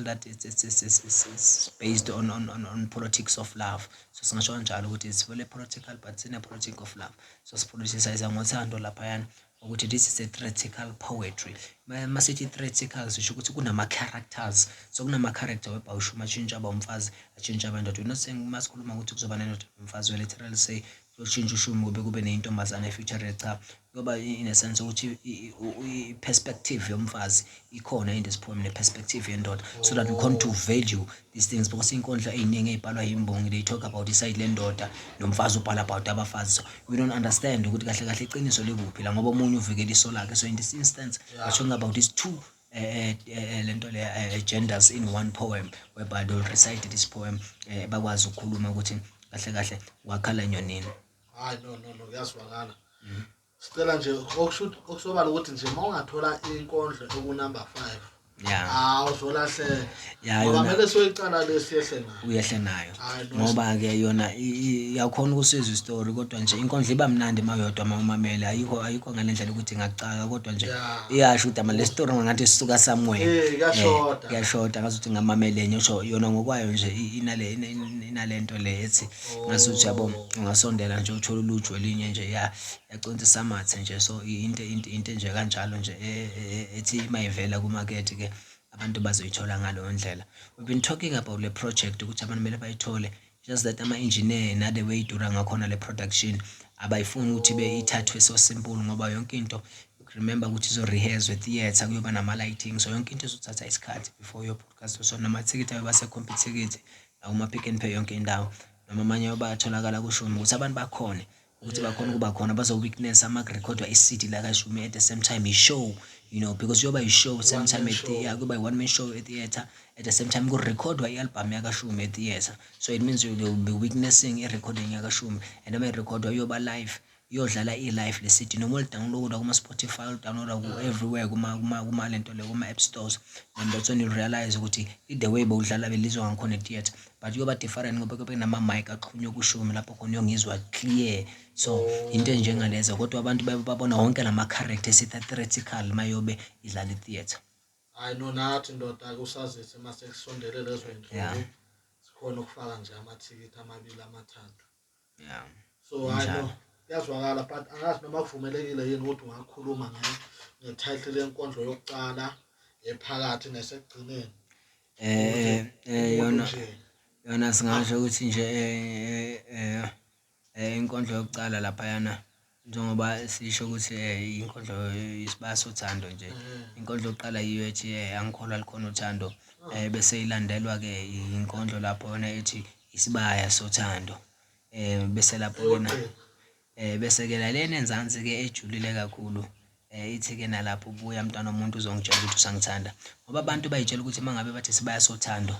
that it's based on politics of love. So singasho kanjalo ukuthi it's very political, but it's in a politics of love. So sipoliticize ngothando laphayana ukuthi this is a theatrical poetry. Masithi theatrical sisho ukuthi kunama-characters. So kunama-character whereby uShumi atshintsha aba umfazi, atshintsha abandoda. We're not saying masikhuluma ukuthi kuzoba nendoda nomfazi, we literally say utshintsha uShumi kube neyintombazane efeature. Cha, ngoba in a sense ukuthi i-perspective yomfazi ikhona in this poem, ne-perspective yendoda, so that we come to value these things, because inkondlo ey'ningi ey'bhalwa yimbongi, they talk about iside lendoda nomfazi ubhala about abafazi. So we don't understand ukuthi kahle kahle iqiniso likuphi la, ngoba omunye uvikela iso lakhe. So in this instance we're talking about these two lento le genders in one poem, whereby they'll recite this poem, bakwazi ukukhuluma ukuthi kahle kahle wakhala enyonini. Hayi no kuyazwakala. Sicela nje okusobala ukuthi nje mawungathola inkondlo ekunumber 5, uzolahleka, ngoba mele soyiqala lesiyehle nayo, uyehle nayo, ngoba ke yona iyakhona ukusizwa istory, kodwa nje inkondlo iba mnandi mawuyodwa mawumamela. Ayikho ngale ndlela ukuthi ingacaka, kodwa nje iyasho ukuthi le story ngathi sisuka somewhere, kuyashoda ngazuthi ngamamelenye. Usho yona ngokwayo nje inalento le ethi ngasuthi yabo ungasondela nje uthola uluju elinye nje yaconsa amathe nje. So into nje kanjalo nje ethi mayivela kumarket ke abantu bazoyithola ngaleyo ndlela. We've been talking about le project ukuthi abantu mele bayithole, just that ama-engineer na the way idura ngakhona le production abayifuni ukuthi ithathwe so simple, ngoba yonke into remember ukuthi izo-rehearswe theatre, kuyoba nama-lighting. So yonke into izothatha isikhathi before your podcast. So namathikithi ayoba sekhompithikithi Pick n Pay yonke indawo, noma amanye ayobatholakala kuShumi ukuthi abantu bakhone ukuthi bakhona ukuba khona bazo-witness ama-recordwa i-CD la kaShumi at the same time i-show, because yoba i-show same time kuba i-one man show e-theatre, at the same time kurekhodwa i-album yakaShumi e-theatre. So it means you will be witnessing i-recording yakaShumi, and uma irekhodwa yoba live, iyodlala i-live le CD, noma ulidownloada kuma-Spotify, ulidownloada everywhere kuma lento le kuma-app stores, and that's when you realize ukuthi the way bawudlala belizwa ngakhona e-theatre, but yoba different ngoba kube nama-mic axhunywe kuShumi lapho khona uyongizwa clear. So into enjengalezo, kodwa abantu babona wonke lama-character esitha-theatrical mayobe idlala i-theatre. Hayi no, nathi ndoda kusazithi mase kusondele lezo zinto, sikhona ukufaka nje amathikithi 2-3. So hayi no kuyazwakala, but angazi noma kuvumelekile yini ukuthi ungakhuluma nge-title yenkondlo yokuqala, ephakathi nesekugcineni. Yona singasho ukuthi nje inkondlo yokuqala laphayana, njengoba sisho ukuthi inkondlo Isibiya Sothando nje, inkondlo yokuqala yiyo ethi angikholwa likhona uthando, bese ilandelwa ke inkondlo lapho yona ethi Isibiya Sothando, bese lapho ke bese ke lena enzansi ke ejulile kakhulu, ithi ke nalapho ubuya mntwana womuntu uzongitshela ukuthi usangithanda, ngoba abantu bayitshela ukuthi mangabe bathi Isibiya Sothando,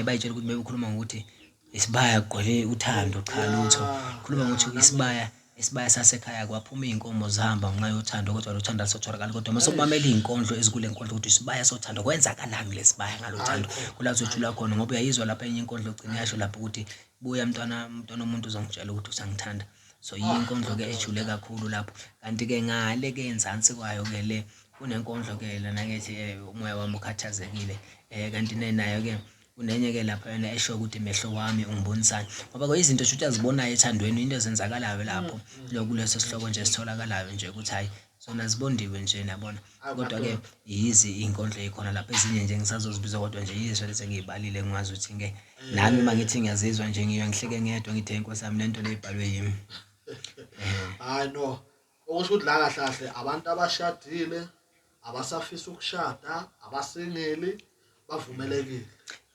bayitshela ukuthi bekhuluma ngokuthi Isibiya kugcwele uthando. Cha lutho, khuluma ngokuthi Isibiya sasekhaya kwaphuma iy'nkomo zihamba ngenxa yothando, kodwa lo thando alisatholakali. Kodwa mase umamela iy'nkondlo ezikule nkondlo ukuthi Isibiya Sothando kwenzakalani le Sibiya ngalo thando, kula uzojula khona, ngoba uyayizwa lapha enye inkondlo yokugcina yasho lapho ukuthi buya mntwana womuntu uzongitshela ukuthi usangithanda. So inkondlo ke ejule kakhulu lapho. Kanti ke ngale ke enzansi kwayo ke le kunenkondlo ke lana kethi umoya wami ukhathazekile, kanti nayo ke kunenye ke lapha yena esho ukuthi mehlo wami ungibonisani, ngoba izinto futhi azibonayo ethandweni, into ezenzakalayo lapho kuleso sihloko nje sitholakalayo nje ukuthi hayi zona zibondiwe nje nabona. Kodwa ke yizi inkondlo ezikhona lapha, ezinye nje ngisazozibiza, kodwa nje yizo lezi engiyibalile, ngingazi ukuthi ke nami mangithi ngiyazizwa nje ngihleke ngedwa ngithi inkosi yami lento le ibhalwe yimi. Hayi no, okusho ukuthi la kahle kahle abantu abashadile abasafisa ukushada, abasingeli, bavumelekile.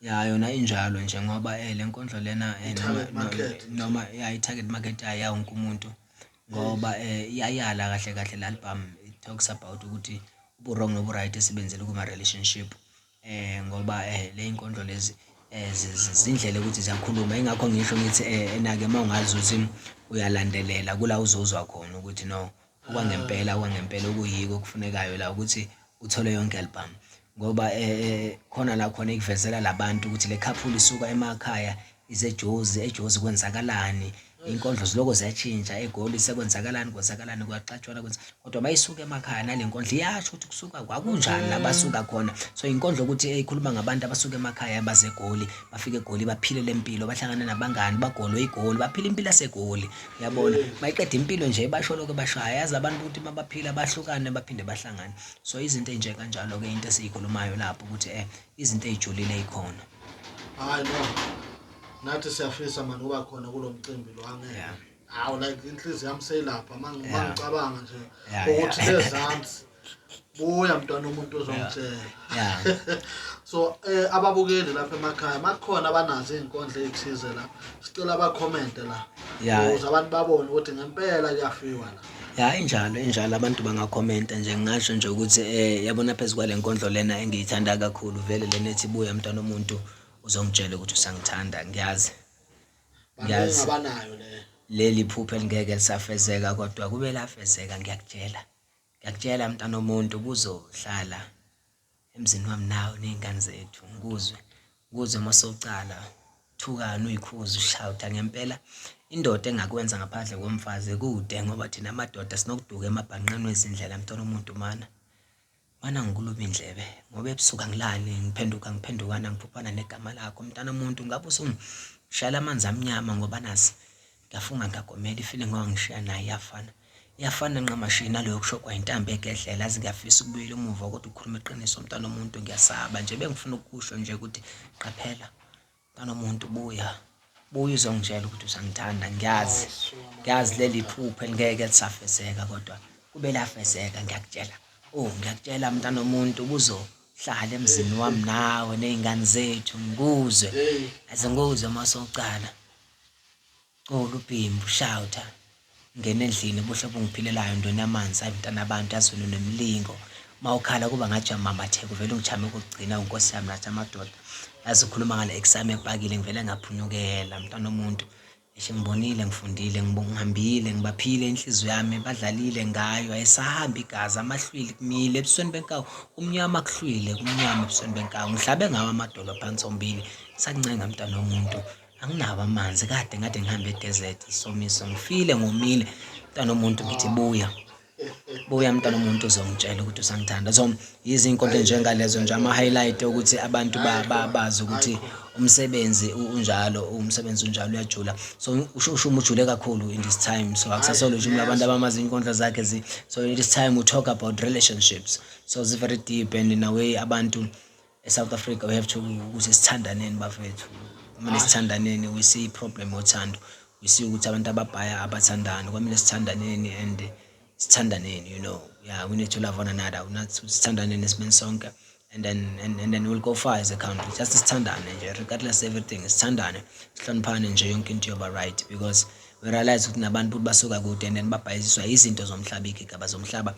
Ya yona injalo nje ngoba le nkondlo lena I-target market. noma i-target market ya wonke umuntu ngoba iyayala kahle kahle le album. It talks about ukuthi ubu-wrong nobu-right esebenzele kuma-relationship ngoba le inkondlo lezi zindlela ukuthi ziyakhuluma. Ingakho ngisho ngithi ena-ke uma ungazi ukuthi uyalandelela kula uzozwa khona ukuthi no okwangempela okuyiko okufunekayo la ukuthi uthole yonke album ngoba khona la khona ikuvezela labantu ukuthi le couple isuka emakhaya eJozi kwenzakalani. Inkondlo ziloko ziyashintsha eGoli sekwenzakalani kuyaxatshwana kodwa mayisuka emakhaya nale nkondlo iyasho ukuthi kusuka kwakunjani la basuka khona. So inkondlo ukuthi ikhuluma ngabantu abasuka emakhaya baze eGoli, bafike eGoli baphile lempilo, bahlangana nabangani, bagolwe eGoli, baphila impilo yaseGoli. Uyabona mayiqeda impilo nje basho lokho bashaya yazi abantu ukuthi mabaphila bahlukane baphinde bahlangane. So izinto enje kanjalo ke into esiyikhulumayo lapho ukuthi izinto ezijulile ezikhona. Hayi no. Nathi siyafisa manje uba khona kulomcimbi lo angeke. Hawu like inhliziyo yami seyilapha mangicabanga nje ukuthi lezansi buya mntwana umuntu ozongitshela. So ababukeli lapha emakhaya makukhona abanazo izinkondlo ezithize la sicela abacommente la ukuze abantu babone ukuthi ngempela kuyafiwa la. Injalo abantu bangakhomenta nje. Ngisho nje ukuthi yabona phezulu le nkondlo lena engiyithanda kakhulu vele lena ethi buya mntwana umuntu uzongitshela ukuthi usangithanda. Ngiyazi abanayo leli phupho elingeke lisafezeka kodwa kube lafezeka. Ngiyakutshela mntwana umuntu buzohlala emzini wami nawe nezingane zethu. Nguzwe masocala thukana uyikhuza ushawuta. Ngempela indoda engakwenza ngaphandle komfazi kude ngoba thina amadoda sinokuduka emabhanqeni wezindlela mntwana umuntu mana ngikulume indlebe ngoba ebusuka ngilali ngiphendukana ngiphuphana negama lakho mntana umuntu. Ngabe usungishayela amanzi amnyama ngoba nasi ngafunga ngagomela ifeeling wangishiya naye iyafana nqamashini naloyo kushokwa intambo egedlela azi ngiyafisa ukubuyela emuva kodwa ukhuluma iqiniso mntana umuntu. Ngiyasaba nje bengifuna ukusho nje ukuthi qaphela mntana umuntu buya uzongitshela ukuthi usangithanda. Ngiyazi leli phupho elingeke lisafezeka kodwa kube lafezeka. Ngiyakutshela mntana umuntu buzohlala emzini wami nawe nezingane zethu. Nguzwe masocala ubhimbi ushawuta ngene endlini buhle bungiphilelayo ndoni yamanzi abantwana abantu azweni nemlingo mawukhala kuba ngathi uyamamatheka uvela ungijame ukugcina unkosi yami nathi amadoda yazi ukhuluma ngale exam epakile ngivele ngaphunyukela mntwana umuntu. Ngibonile ngifundile ngihambile ngibaphile inhliziyo yami badlalile ngayo ayisahamba igazi amahlwili kumile ebusweni benkawu umnyama kuhlwile kumnyama ebusweni benkawu ngihlabe ngawo amadolo phansi ombili sancenga mntwana womuntu. Anginawo amanzi kade ngade ngihambe edesert isomiso ngifile ngomile mntwana womuntu. Ngithi buya mntwana umuntu uzongitshela ukuthi usangithanda. So izinkondlo njengalezo nje ama-highlight ukuthi abantu bazi ukuthi umsebenzi unjalo uyajula. So uShumi ujule kakhulu in this time. So akusasolo nje abantu abamazi inkondlo zakhe so in this time we talk about relationships. So it's very deep and in a way abantu eSouth Africa we have to ukuthi sithandaneni bafethu. Kumele sithandaneni. We see problem othando. We see ukuthi abantu ababhaya abathandani. Kumele sithandaneni and sithandaneni, you know. Yeah, we need to love one another. We need to sithandaneni sibe sonke and then we'll go far as a country. Just sithandane nje regardless everything. Sithandane sihloniphane nje yonke into yoba right because we realize ukuthi nabantu basuka kude and then babhayisiswa izinto zomhlaba igigaba zomhlaba.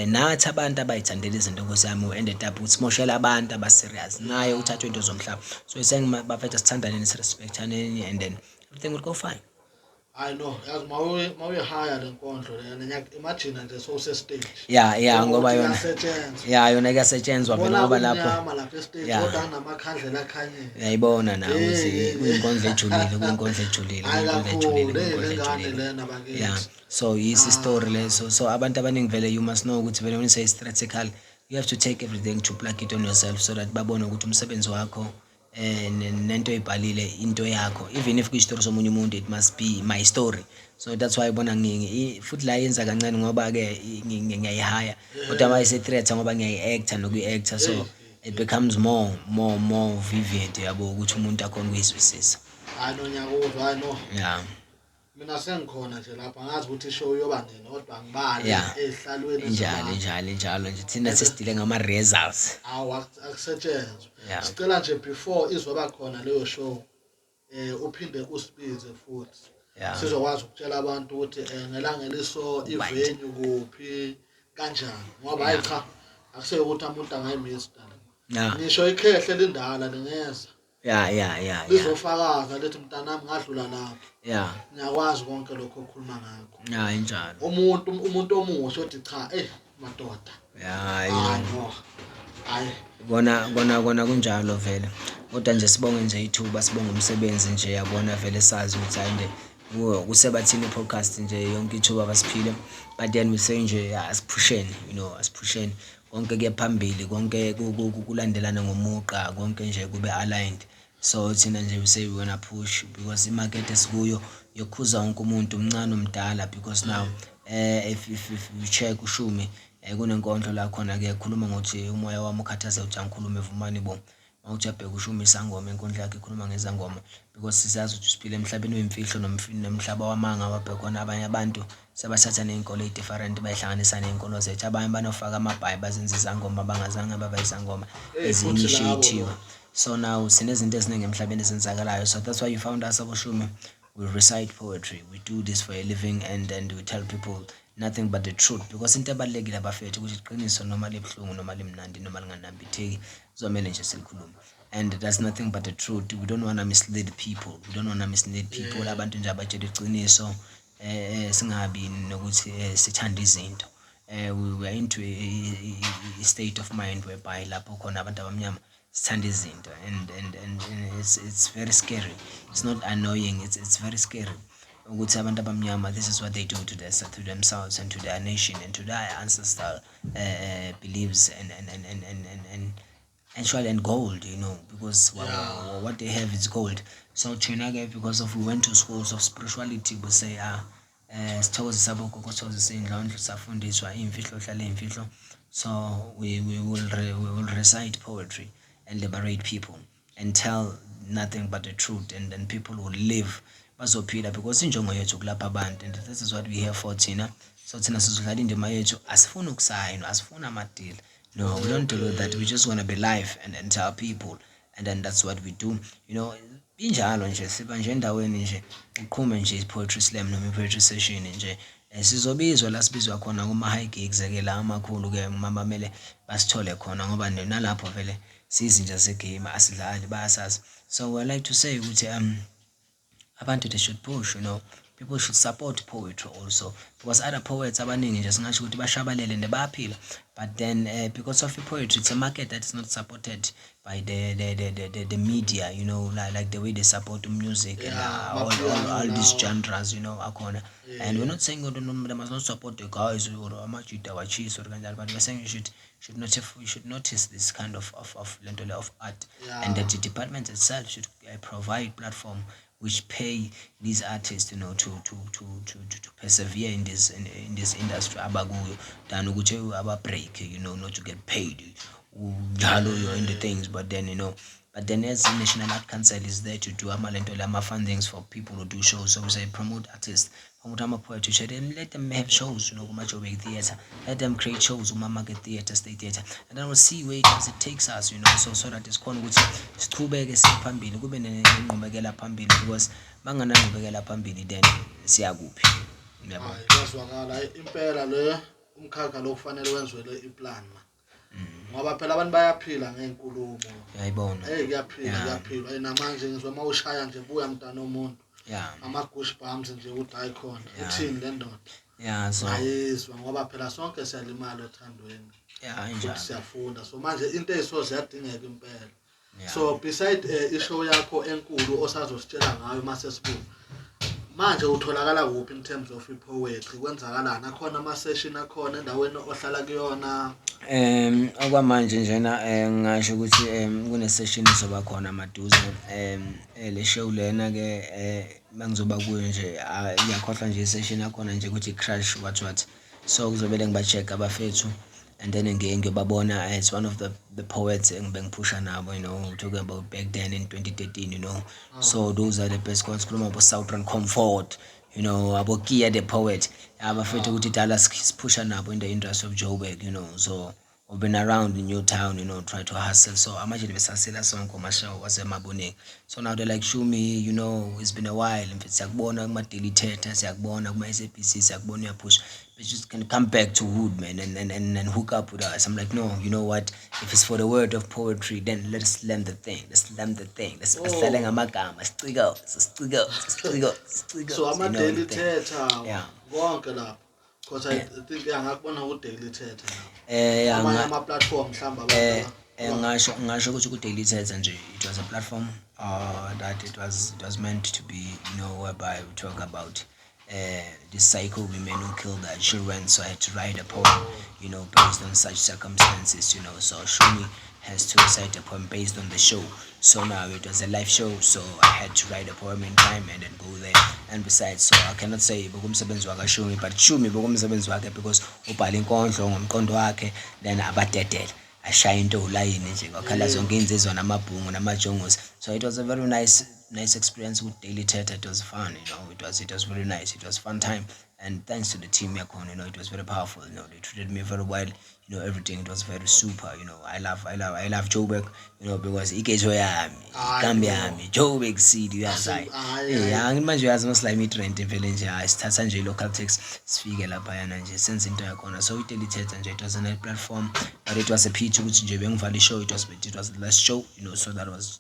Nathi abantu abayithandela izinto Nkosi yami we ended up ukuthi simoshela abantu abaserious naye uthathwe into zomhlaba. So saying bafethu sithandaneni sirespecthaneni and then everything will go fine. I know yazi mawuyihaya le nkondlo lena ngiyaimagine nje so stage. Ngoba yona kuyasetshenzwa vele ngoba lapho stage kodwa namakhandlela akhanyile. Uyayibona nawe ukuthi kuyinkondlo ejulile. So yisi story leso. So abantu abaningi vele you must know ukuthi vele when you say strategical you have to take everything to plug it on yourself so that babone ukuthi umsebenzi wakho nento ebhalile into yakho. Even if kuyistori somunye umuntu it must be my story. So that's why ibona ngingi futhi la yenza kancane ngoba ke ngiyayihaya kodwa mayise threat ngoba ngiyayi-actor nokuyi-actor so it becomes more vivid yabo ukuthi umuntu akhona ukuyizwisisa. I know. mina sengikhona nje lapha ngazi ukuthi ishow yoba nini kodwa ngibale ehlalweni njalo nje thina sisidile ngama-results. Akusetshenzwe sicela nje before izoba khona leyo show uphinde usibize futhi sizokwazi ukutshela abantu ukuthi ngelanga liso ivenue kuphi kanjani ngoba hayi cha akuseyo ukuthi umuntu angayimisa dala ngisho ikhehle lindala lingeza lizofakaza lethi mntanami ngadlula lapho ngiyakwazi konke lokho okhuluma ngakho injalo umuntu omusha othi cha madoda kona kunjalo vele kodwa nje sibonge nje ithuba sibonge umsebenzi nje yabona vele sazi ukuthi ayinde kusebathini podcast nje yonke ithuba abasiphile but then we say nje asiphusheni asiphusheni konke kuye phambili konke kulandelana ngomuqa konke nje kube aligned. So thina nje we say we wanna push because imarket esikuyo yokukhuza wonke umuntu umncane umdala because now if you check uShumi kunenkondlo la khona ke khuluma ngokuthi umoya wami ukhathaze uthi angikhulume evumani bo mawuthi abheka uShumi isangoma enkondlo yakhe ikhuluma ngezangoma because sisazi ukuthi siphila emhlabeni wemfihlo nomhlaba wamanga wabhekona abanye abantu sebathatha nezinkolo ezidifferent bayihlanganisa nezinkolo zethu abanye banofaka amabhayi bazenza izangoma bangazange baba izangoma ezinishiyithiwe. So now sinezinto eziningi emhlabeni ezenzakalayo, so that's why you found us aboShumi. We recite poetry, we do this for a living, and we tell people nothing but the truth because into ebalekile abafethu ukuthi iqiniso noma libhlungu noma limnandi noma linganambitheki kuzomela nje silikhuluma, and that's nothing but the truth. We don't want to mislead people, abantu nje abatshela iqiniso singabi nokuthi sithanda izinto. We are into a state of mind whereby lapho khona abantu abamnyama sithanda izinto and it's very scary. It's not annoying, it's very scary ukuthi abantu abamnyama this is what they do to themselves and to their nation and to their ancestral beliefs and actually and gold, because what they have is gold. So China, because of we went to schools of spirituality, we say sithokozisa abogogo sithokozisa indlondlo safundiswa imfihlo hlala imfihlo. So we will recite poetry and liberate people and tell nothing but the truth, and then people will live bazophila because injongo yethu kulapha abantu, and this is what we here for thina. So thina sizodlala indima yethu, asifuni ukusayina, asifuni amadili. No, we don't do that. We just want to be live and tell people, and then that's what we do. Injalo nje siba nje endaweni nje uqhume nje poetry slam noma poetry session nje sizobizwa la sibizwa khona kuma high gigs ke la amakhulu ke mamamele basithole khona ngoba nalapho vele sizinja segame asidlali bayasazi. So I like to say ukuthi abantu they should push, people should support poetry also because other poets abaningi nje singasho ukuthi bashabalele nebaphila, but then because of the poetry it's a market that is not supported by the media, like the way they support music and all these genres, akhona. And we're not saying they must not support the guys or amajita wachis or kanjalo, but we're saying you should notice this kind of art, and that the department itself should provide platform which pay these artists, to persevere in this industry abakuyo than ukuthi aba-break, not to get paid you're in the things, but then as the National Art Council is there to do fundings for people who do shows, so we say promote artists, promote poetry, then let them have shows, Kumachobe theater, let them create shows, market theater, state theater, and then we'll see where it takes us, so that it's called which is too big as Pambili, kube nenqubekela phambili because bangananqubekela phambili then siyakuphi. Yazwakala impela le umkhakha lo kufanele wenziwe iplan ngoba phela abantu bayaphila ngenkulumo. Uyayibona kuyaphilwa namanje ngizwe mawushaya nje buya mntana omuntu ama-gush bumps nje ukuthi ayikhona uthini le ndoda so ayizwa ngoba phela sonke siyalimala othandweni injalo siyafunda. So manje into ezisoze yadingeka impela. So beside ishow yakho enkulu osazositshela ngayo mase sibuka manje utholakala kuphi in terms of poetry, kwenzakalana akhona ama-session akhona endaweni ohlala kuyona? Okwamanje njena ngisho ukuthi kune-session ezoba khona maduze le show lena ke mangizoba kuyo nje iyakhohlwa nje i-session yakhona nje ukuthi crash what. So kuzobele ngiba-check abafethu, and then ngiyobabona as one of the poets engibengiphusha nabo, talking about back then in 2013, so those are the best ones, sikhuluma about Southern Comfort, you know, Isibiya the Poet. Abafethu ukuthi dala sipusha nabo in the interest of Joburg, you know. So we've been around in Newtown, you know, try to hustle. So imagine besasela sonke mashaw wasemaboneni. So now they're like, Shumi, you know, it's been a while. In fact, siyakubona kuma daily theater, siyakubona kuma SABC, siyakubona push. But just can come back to hood, man, and hook up with us. I'm like, no, you know what? If it's for the word of poetry, then let's slam the thing. Let's slam the thing. Let's slam amagama. Stigo. So I'm a daily theater. Yeah. Wonke lapho. Because I think ngakubona ku daily theater now. Yeah, Ama platform mhlamba ngasho ukuthi ku daily theater nje, it was a platform that it was meant to be, you know, whereby we talk about the psycho women who killed their children. So I had to write a poem, you know, based on such circumstances, you know. So Shumi has to recite a poem based on the show. So now it was a live show, so I had to write a poem in time and then go there. And besides, so I cannot say bokumsebenzi waka Shumi, but Shumi bokumsebenzi wake because ubhala inkondlo ngomqondo wakhe, then abadedela ashaya into ulayini nje ngakhala zonke insizwa namabhungu namajongosi. So it was a very nice experience with daily theater. It was fun, you know. It was very nice. It was fun time, and thanks to the team yakon, you know, it was very powerful. You know, they treated me very well. You know, everything, it was very super. You know, I love Joburg, you know, because ikezo yami, ikambi yami, Joburg city yazayi. Yeah, manje uyazi manje me trend vele nje sithatha nje local text sifike lapha yana nje senze into yakona. So daily theater nje, it was a night platform, but it was a pity ukuthi nje bengivala show. It was the last show, you know, so that was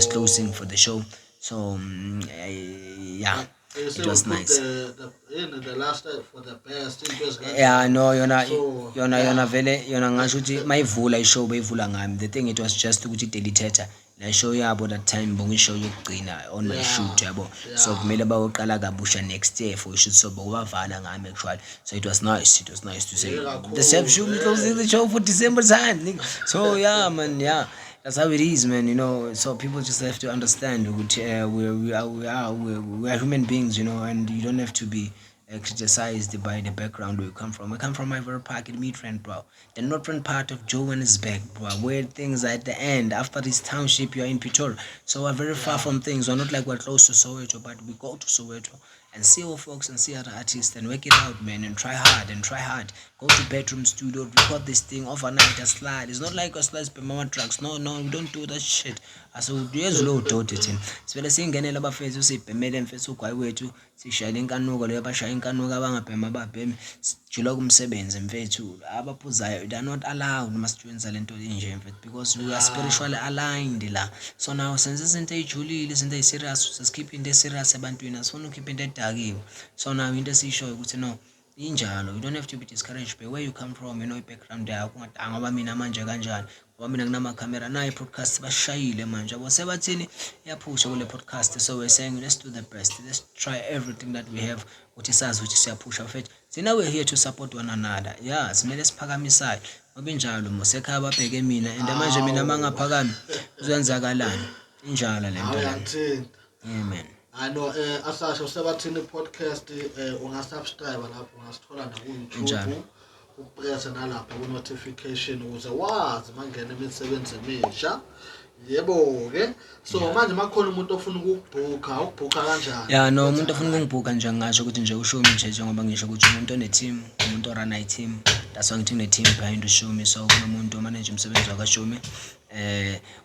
closing for the show. So yeah, it was nice. The last for the best. Yeah, no, yona vele yona ngasho ukuthi mayivula ishow bayivula ngami. The thing, it was just ukuthi daily theater la show yabo that time bongishow yokugcina on my shoot yabo. So kumele bayoqala kabusha next year for shoot, so bawavala ngami actually. So it was nice to say the same show closing the show for December time. So yeah, man, yeah. That's how it is, man, you know. So people just have to understand which we are human beings, you know, and you don't have to be criticized by the background where you come from. I come from Ivory Park in Midrand, bro. The northern part of Johannesburg, bro, where things are at the end. After this township, you're in Pretoria. So we're very far from things. We're not like we're close to Soweto, but we go to Soweto and see our folks and see other artists and work it out, man, and try hard. Go to bedroom studio, record this thing overnight, a slide. It's not like a slide per mama tracks. No, we don't do that shit. So there's low dot it in. Sibele singenela abafethu sibhemele mfethu ugwayi wethu sishayela inkanuko leyo bashaya inkanuko abangabhema babheme sijula kumsebenzi mfethu abaphuzayo. They are not allowed masitwenza lento enje mfethu because we are spiritually aligned la. So now senze izinto ejulile, izinto eziserious, sesikhipha into eserious ebantwini, asifuna ukhipha into edakiwe. So now into esishoyo ukuthi no, injalo, you don't have to be discouraged by where you come from, you know, background yakho ungadanga ngoba mina manje kanjani, ngoba mina kunama camera nayi podcast bashayile manje yabo. Sebathini yaphusha kule podcast. So we're saying let's do the best, let's try everything that we have ukuthi sazi ukuthi siyaphusha mfethu. Thina we're here to support one another. Yeah, simele siphakamisayo ngoba injalo mosekhaya babheke mina and manje mina mangaphakami kuzenzakalani injalo lento le. Yeah, man. I know asasho Sebathini podcast ungasubscribe lapho, ungasithola na ku YouTube, upress nalapha ku notification ukuze wazi mangena imisebenzi emisha. Yebo ke. So manje makhona umuntu ofuna ukubhuka kanjani? Yeah, no, umuntu ofuna ukungibhuka nje ngasho ukuthi nje uShumi nje njengoba ngisho ukuthi umuntu one team, umuntu orana i-team. That's why ngithi une team behind uShumi. So kunomuntu omanage umsebenzi wakaShumi.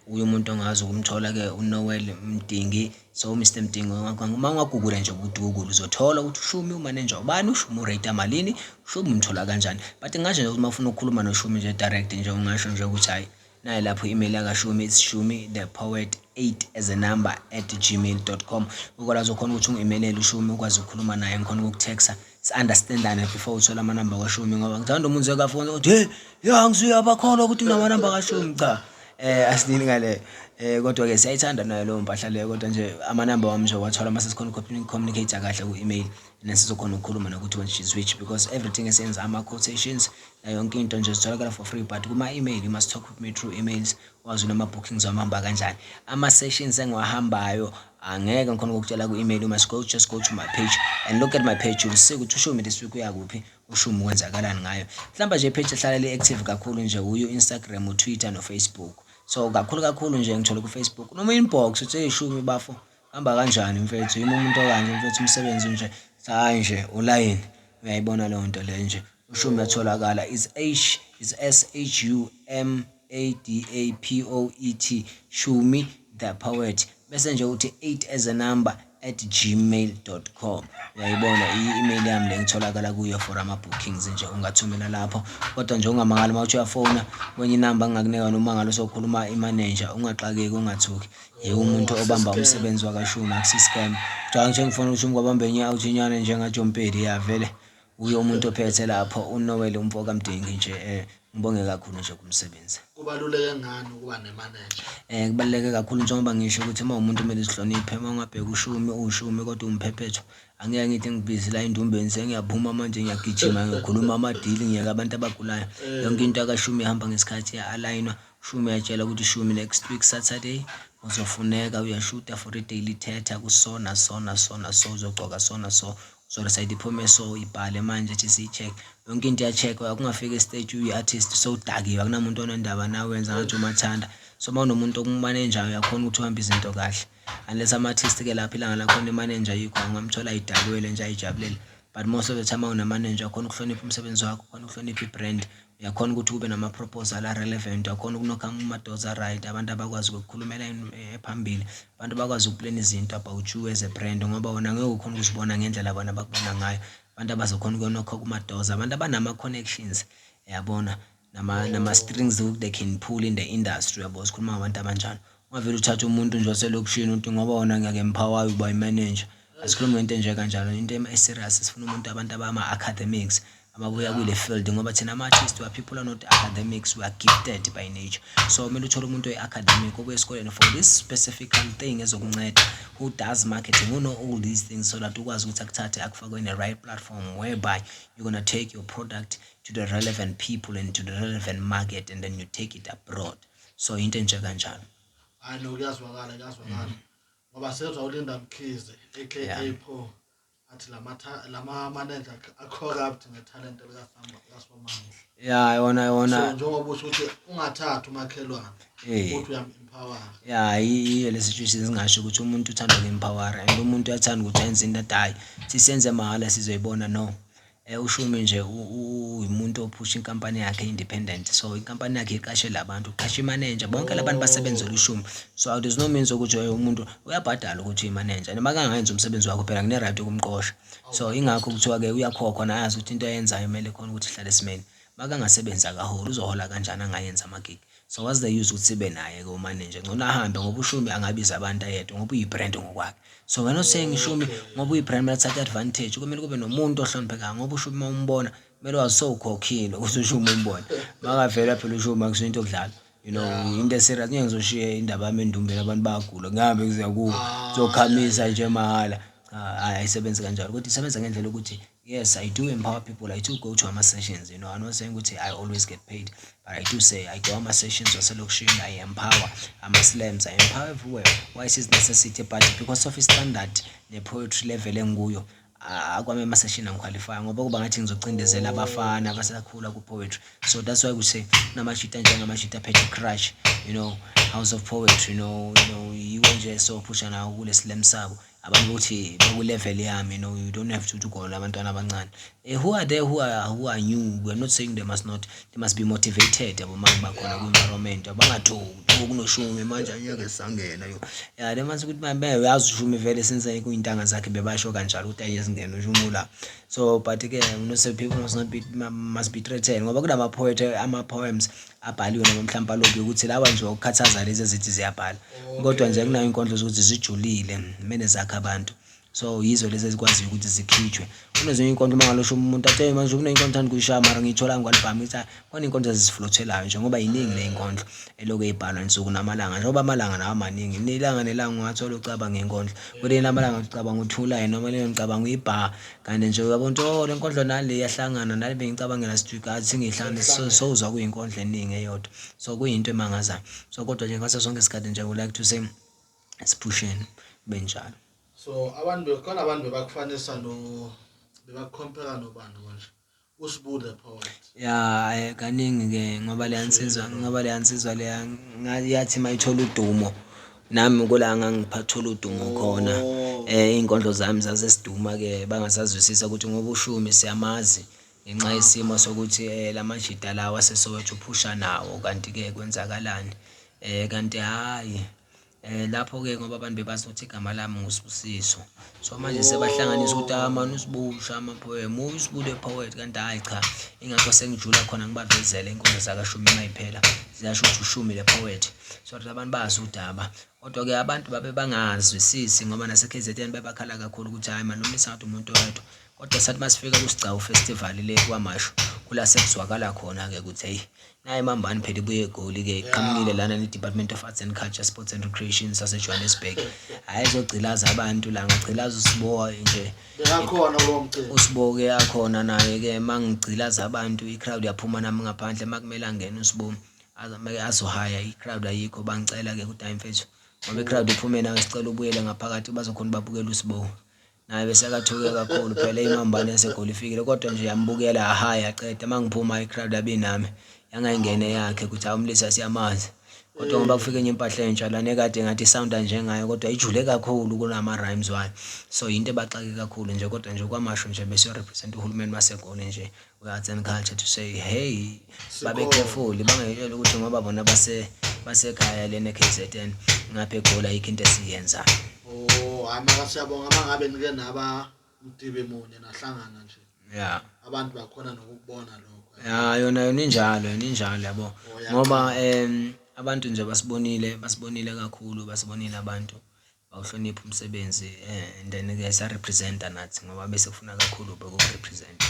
Uyu umuntu ongazi ukumthola ke uNoel Mdingi. So Mr Mdingi mangagugula nje ukugula uzothola ukuthi uShumi umanager ubani, uShumi urate malini, uShumi umthola kanjani. But ngasho nje uma ufuna ukukhuluma noShumi nje direct nje ungasho nje ukuthi hayi naye lapho email yakaShumi is Shumi Da Poet 8 as a number @gmail.com. Ukwazi ukhona ukuthi ungi-emailele uShumi ukwazi ukukhuluma naye ngikhona ukukutexta si-understandane before uthola amanamba kaShumi ngoba ngithanda umuntu zekafoni ukuthi hey ya ngizuyabakholwa ukuthi ngingamanamba kaShumi cha. Asidini ngale kodwa ke siyayithanda nayo leyo mpahla leyo, kodwa nje amanamba wami nje wathola mase sikhona communicate kahle ku email and sizokhona ukukhuluma nokuthi what is which, because everything esenza ama quotations na yonke into nje sitholakala for free, but kuma email you must talk with me through emails. Wazi noma bookings wamamba kanjani, ama sessions engiwahambayo angeke ngikhona ukutshela ku email. You must just go to my page and look at my page, you'll see ukuthi uShumi this week uyakuphi, uShumi wenzakalani ngayo. Mhlamba nje page ehlala le active kakhulu nje uyu Instagram, uTwitter no Facebook. So kakhulu nje ngithola ku Facebook noma inbox uthi hey Shumi bafo hamba kanjani mfethu, yimi umuntu okanje mfethu umsebenzi nje Sanje ulayini uyayibona leyo nto le nje uShumi uyatholakala is SHUMADAPOET Shumi Da Poet bese nje uthi 8 as a number @gmail.com. Uyayibona i-email yami le ngitholakala kuyo for ama-bookings nje ungathumela lapho kodwa nje ungamangala mawuthi uyafona kwenye inamba engakunika noma ngalo sokhuluma imanager ungaxakeki ungathuki umuntu obamba umsebenzi wakashumi akusi-scam kuthiwa nje ngifuna uShumi kwabamba enye awuthinyane njengaJompedi vele uye umuntu ophethe lapho uNoweli umfoka Mdingi nje ngibonge kakhulu nje kumsebenzi. Kubaluleke ngani ukuba nemanager? Kubaluleke kakhulu njengoba ngisho ukuthi uma umuntu kumele sihloniphe uma ungabheka uShumi kodwa umphephetho angeke ngithi ngibhizi la endumbeni sengiyaphuma manje ngiyagijima ngikhuluma amadili ngiyeka abantu abagulayo yonke into akaShumi ihamba ngesikhathi ya-align-wa. Shumi uyatshela ukuthi Shumi next week Saturday uzofuneka uyashuta for i-daily theatre kusona so uzogcoka sona so recite iphume so ibhale manje ethi siyi-check yonke into iya-check-wa akungafika estage uyi-artist sowudakiwe akunamuntu onondaba nawe wenza ngathi umathanda so uma unomuntu okumanager uyakhona ukuthi uhambe izinto kahle unless ama-artist-ke lapho ilanga lakhona imanager yikho ungamthola ayidalwele nje ayijabulele but most of the time awuna-manager uyakhona ukuhlonipha umsebenzi wakho ukhona ukuhlonipha i-brand uyakhona ukuthi ube nama-proposal a-relevant uyakhona ukunokha ama-doors a-right abantu abakwazi ukukhulumela phambili abantu bakwazi ukuplana izinto about you as a brand ngoba wona ngeke ukhona ukuzibona ngendlela abantu abakubona ngayo abantu abazokhona ukunokha kuma-doors abantu abanama-connections yabona nama-strings they can pull in the industry yabo sikhuluma ngabantu abanjalo ungavele uthathe umuntu nje waselokishini uthi ngoba wona ngiyake-empower uba i-manager asikhulumi ngento nje kanjalo into e-serious sifuna umuntu abantu abama-academics ababuya kule field ngoba thina ama-artists we are people are not academics we are gifted by nature so kumele uthole umuntu oyi-academic obuye esikoleni for this specific thing ezokunceda who does marketing who know all these things so that ukwazi ukuthi akuthathe akufake in the right platform whereby you're going to take your product to the relevant people and to the relevant market and then you take it abroad so into nje kanjalo. Hayi no kuyazwakala ngoba sezwa uLinda Mkhize aka Pho athi lama manager corrupt ngetalent likaSibamandla. Yona so njengoba usho ukuthi ungathatha umakhelwane ukuthi uyam-empower. Yiyo le situation singasho ukuthi umuntu uthanda uku-empower and umuntu uyathanda ukuthi enze into hayi sisenze mahhala sizoyibona no. uShumi nje umuntu ophusha inkampani yakhe independent so inkampani yakhe iqashe labantu uqashe imanager bonke labantu basebenzela uShumi so there's no means ukuthi umuntu uyabhadala ukuthi uyimanager noma kangayenza umsebenzi wakho phela kune right ukumqosha so ingakho kuthiwa ke uyakhokhwa nayazi ukuthi into ayenzayo kumele khona ukuthi ihlale esimeni makangasebenza kaholo uzohola kanjani angayenza ama-gig so what's the use ukuthi sibe naye ke umanager ngcono ahambe ngoba uShumi angabiza abantu ayedwa ngoba uyi-brand ngokwakhe so we're not saying uShumi ngoba uyi-brand bathatha advantage kumele kube nomuntu ohloniphekayo ngoba uShumi uma umbona kumele wazi sowukhokhile ukuthi uShumi umbone makavela phela uShumi akusiyo into okudlala into eserious ngeke ngizoshiya indaba yami endumbeni abantu bayagula ngihambe ngize kuwo zokhamisa nje mahhala ayisebenzi kanjalo kodwa isebenza ngendlela ukuthi yes I do empower people I do go to ama-sessions I'm not saying ukuthi I always get paid but I do say I go ama-sessions waselokishini I empower ama-slams I empower everywhere why it is necessity but because of i-standard ne-poetry level engikuyo akwami ama-session angiqualify ngoba kuba ngathi ngizocindezela abafana abasakhula ku-poetry so that's why we say kunamashita njengamashita aphethe crush house of poetry yiwo nje sophusha nawo kule slam sabo abantu ukuthi baku-level yami you don't have to go labantwana abancane who are there who are new we're not saying they must be motivated yabo manje bakhona ku-environment abangathoki kunoShumi manje angeke sangena they must ukuthi uyazi uShumi vele senze kuyintanga zakhe bebasho kanjalo ukuthi ayezingena uShumi la so but ke people must be threatened ngoba kunama-poet ama-poems abhaliwe noma mhlawumbe alobi ukuthi lawa nje ukukhathaza lezi ezithi ziyabhala kodwa nje kunayo inkondlo zokuthi zijulile kumele zakhe abantu so yizo lezi ezikwaziyo ukuthi zikhitshwe kunezinye inkondlo mangalosho umuntu athi manje kuneyinkonzo thanda kuyishaya mara ngiyithola ngwalibhamu ithi khona inkondlo eziflothelayo nje ngoba yiningi le inkondlo eloko eyibhalwa nsuku namalanga njengoba amalanga nawo amaningi nelanga ungathola ucabanga ngenkondlo kuleyo amalanga ucabanga uthulayo noma leyo ngicabanga uyibha kanti nje uyabona le nkondlo nale yahlangana nale bengicabangela strikathi singihlangane so uzwa kuyinkondlo eningi eyodwa so kuyinto emangazayo so kodwa nje ngaso sonke isikhathi nje we like to say siphusheni benjalo. So khona abantu bebakufanisa bebakucompare nobani manje Sbo da Poet. Kaningi ke ngoba le yansizwa le yathi mayithola udumo nami kula ngangiphathola udumo khona Iy'nkondlo zami zasesiduma ke bangasazwisisa ukuthi ngoba uShumi siyamazi ngenxa yesimo sokuthi lamajita lawa aseSoweto uphusha nawo kanti-ke kwenzakalani kanti hhayi lapho-ke ngoba abantu bebazothi igama lami nguSibusiso so manje sebahlanganisa ukuthi mani usibusha amapoemu Sbo da Poet kanti hhayi cha ingakho sengijula khona ngibavezele inkondlo zakashumi mayiphela ziyasho ukuthi uShumi Da Poet so abantu bazi udaba kodwa-ke abantu babe bangazwisisi ngoba nase-KZN bebakhala kakhulu ukuthi hhayi mani noma isathi umuntu oyedwa kodwa sathi masifika kuSigcawu Festival le kwamasho kula sekuzwakala khona-ke ukuthi hey naye imambane phela ibuye eGoli-ke iqhamukile lana ne-Department of Arts and Culture, Sports and Recreation saseJohannesburg. Hhayi izogcilaza abantu la ngagcilaza uSbo nje. Bekakhona lo mcimbi. uSbo-ke akhona naye-ke mangigcilaza abantu i-crowd yaphuma nami ngaphandle makumele angene uSbo azohaya i-crowd ayikho bangicela-ke ukuthi hayi mfethu ngoba i-crowd iphume nawe sicela ubuyele ngaphakathi bazokhona babukela uSbo. Naye bese akathuke kakhulu phela imambane yaseGoli ifikile kodwa nje yambukela hhayi aqeda mangiphuma i-crowd abinami yangayingene yakhe ukuthi awumlisa siyamazi kodwa ngoba kufike enye impahla entsha lana ekade ngathi sounda njengayo kodwa ijule kakhulu kunama rhymes wayo so into ebaxake kakhulu nje kodwa nje kwamasho nje bese represent uhulumeni waseGoli nje we-arts and culture to say hey babe careful bangayitshela ukuthi ngoba bona basekhaya lena eKZN ngapha eGoli ayikho into esiyenza. Amaka siyabonga mangabe nike naba mdibe munye nahlangana nje. Yeah. Abantu bakhona nokubona lokho. Yona injalo yabo ngoba abantu nje basibonile kakhulu basibonile abantu bawuhlonipha umsebenzi and then-ke siyarepresenta nathi ngoba bese kufuna kakhulu bekurepresent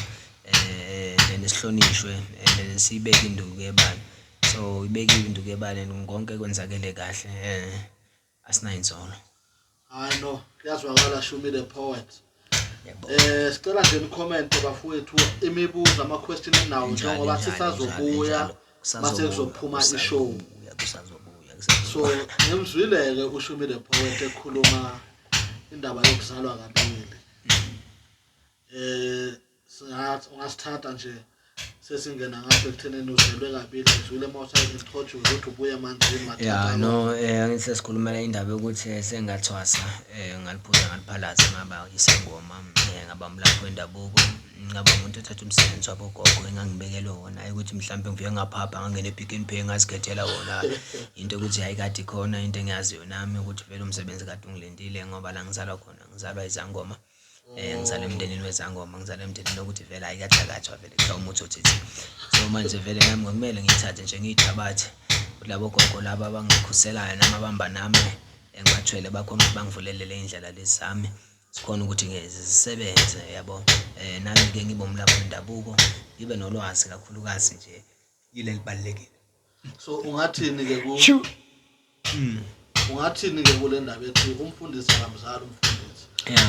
then sihlonishwe and then sibeke induku ebala so ibeke induku ebala konke kwenzakele kahle asinayinzolo. Hayi no kuyazwakala Shumi Da Poet. Sicela nje nicomment bafowethu imibuzo ama-question enawo njengoba sisazobuya mase kuzophuma ishow. So ngimzwile-ke uShumi Da Poet ekhuluma indaba yokuzalwa kabili. Ungasithatha nje sesingena ngapha ekutheneni uzelwe kabili uzwile mawusayi introduce ukuthi ubuye manje mathatha. Angithi sesikhulumela indaba yokuthi sengathwasa ngaliphuza ngaliphalaza ngaba isangoma ngaba mlapho wendabuko ngaba umuntu othatha umsebenzi wabogogo engangibekele wona ukuthi mhlawumbe ngifike ngaphapha ngangene ePick n Pay ngazikhethela wona into ukuthi hayi kade khona into engiyaziyo nami ukuthi vele umsebenzi kade ungilendile ngoba la ngizalwa khona ngizalwa izangoma. Ngizalwa emndenini wezangoma ngizalwa emndenini ukuthi vele ayikathakathwa vele kuthiwa umuthi othithi so manje vele nami ngokumele ngiyithathe nje ngiyithabathe kulabo gogo laba abangikhuselayo nami abamba nami ngibathwele bakhona ukuthi bangivulelele indlela lezi zami sikhona ukuthi ngizisebenze yabo nami-ke ngibe umlaphi wendabuko ngibe nolwazi kakhulukazi nje yile libalulekile. So ungathini-ke ungathini-ke kule ndaba ethi umfundisi akamzali umfundisi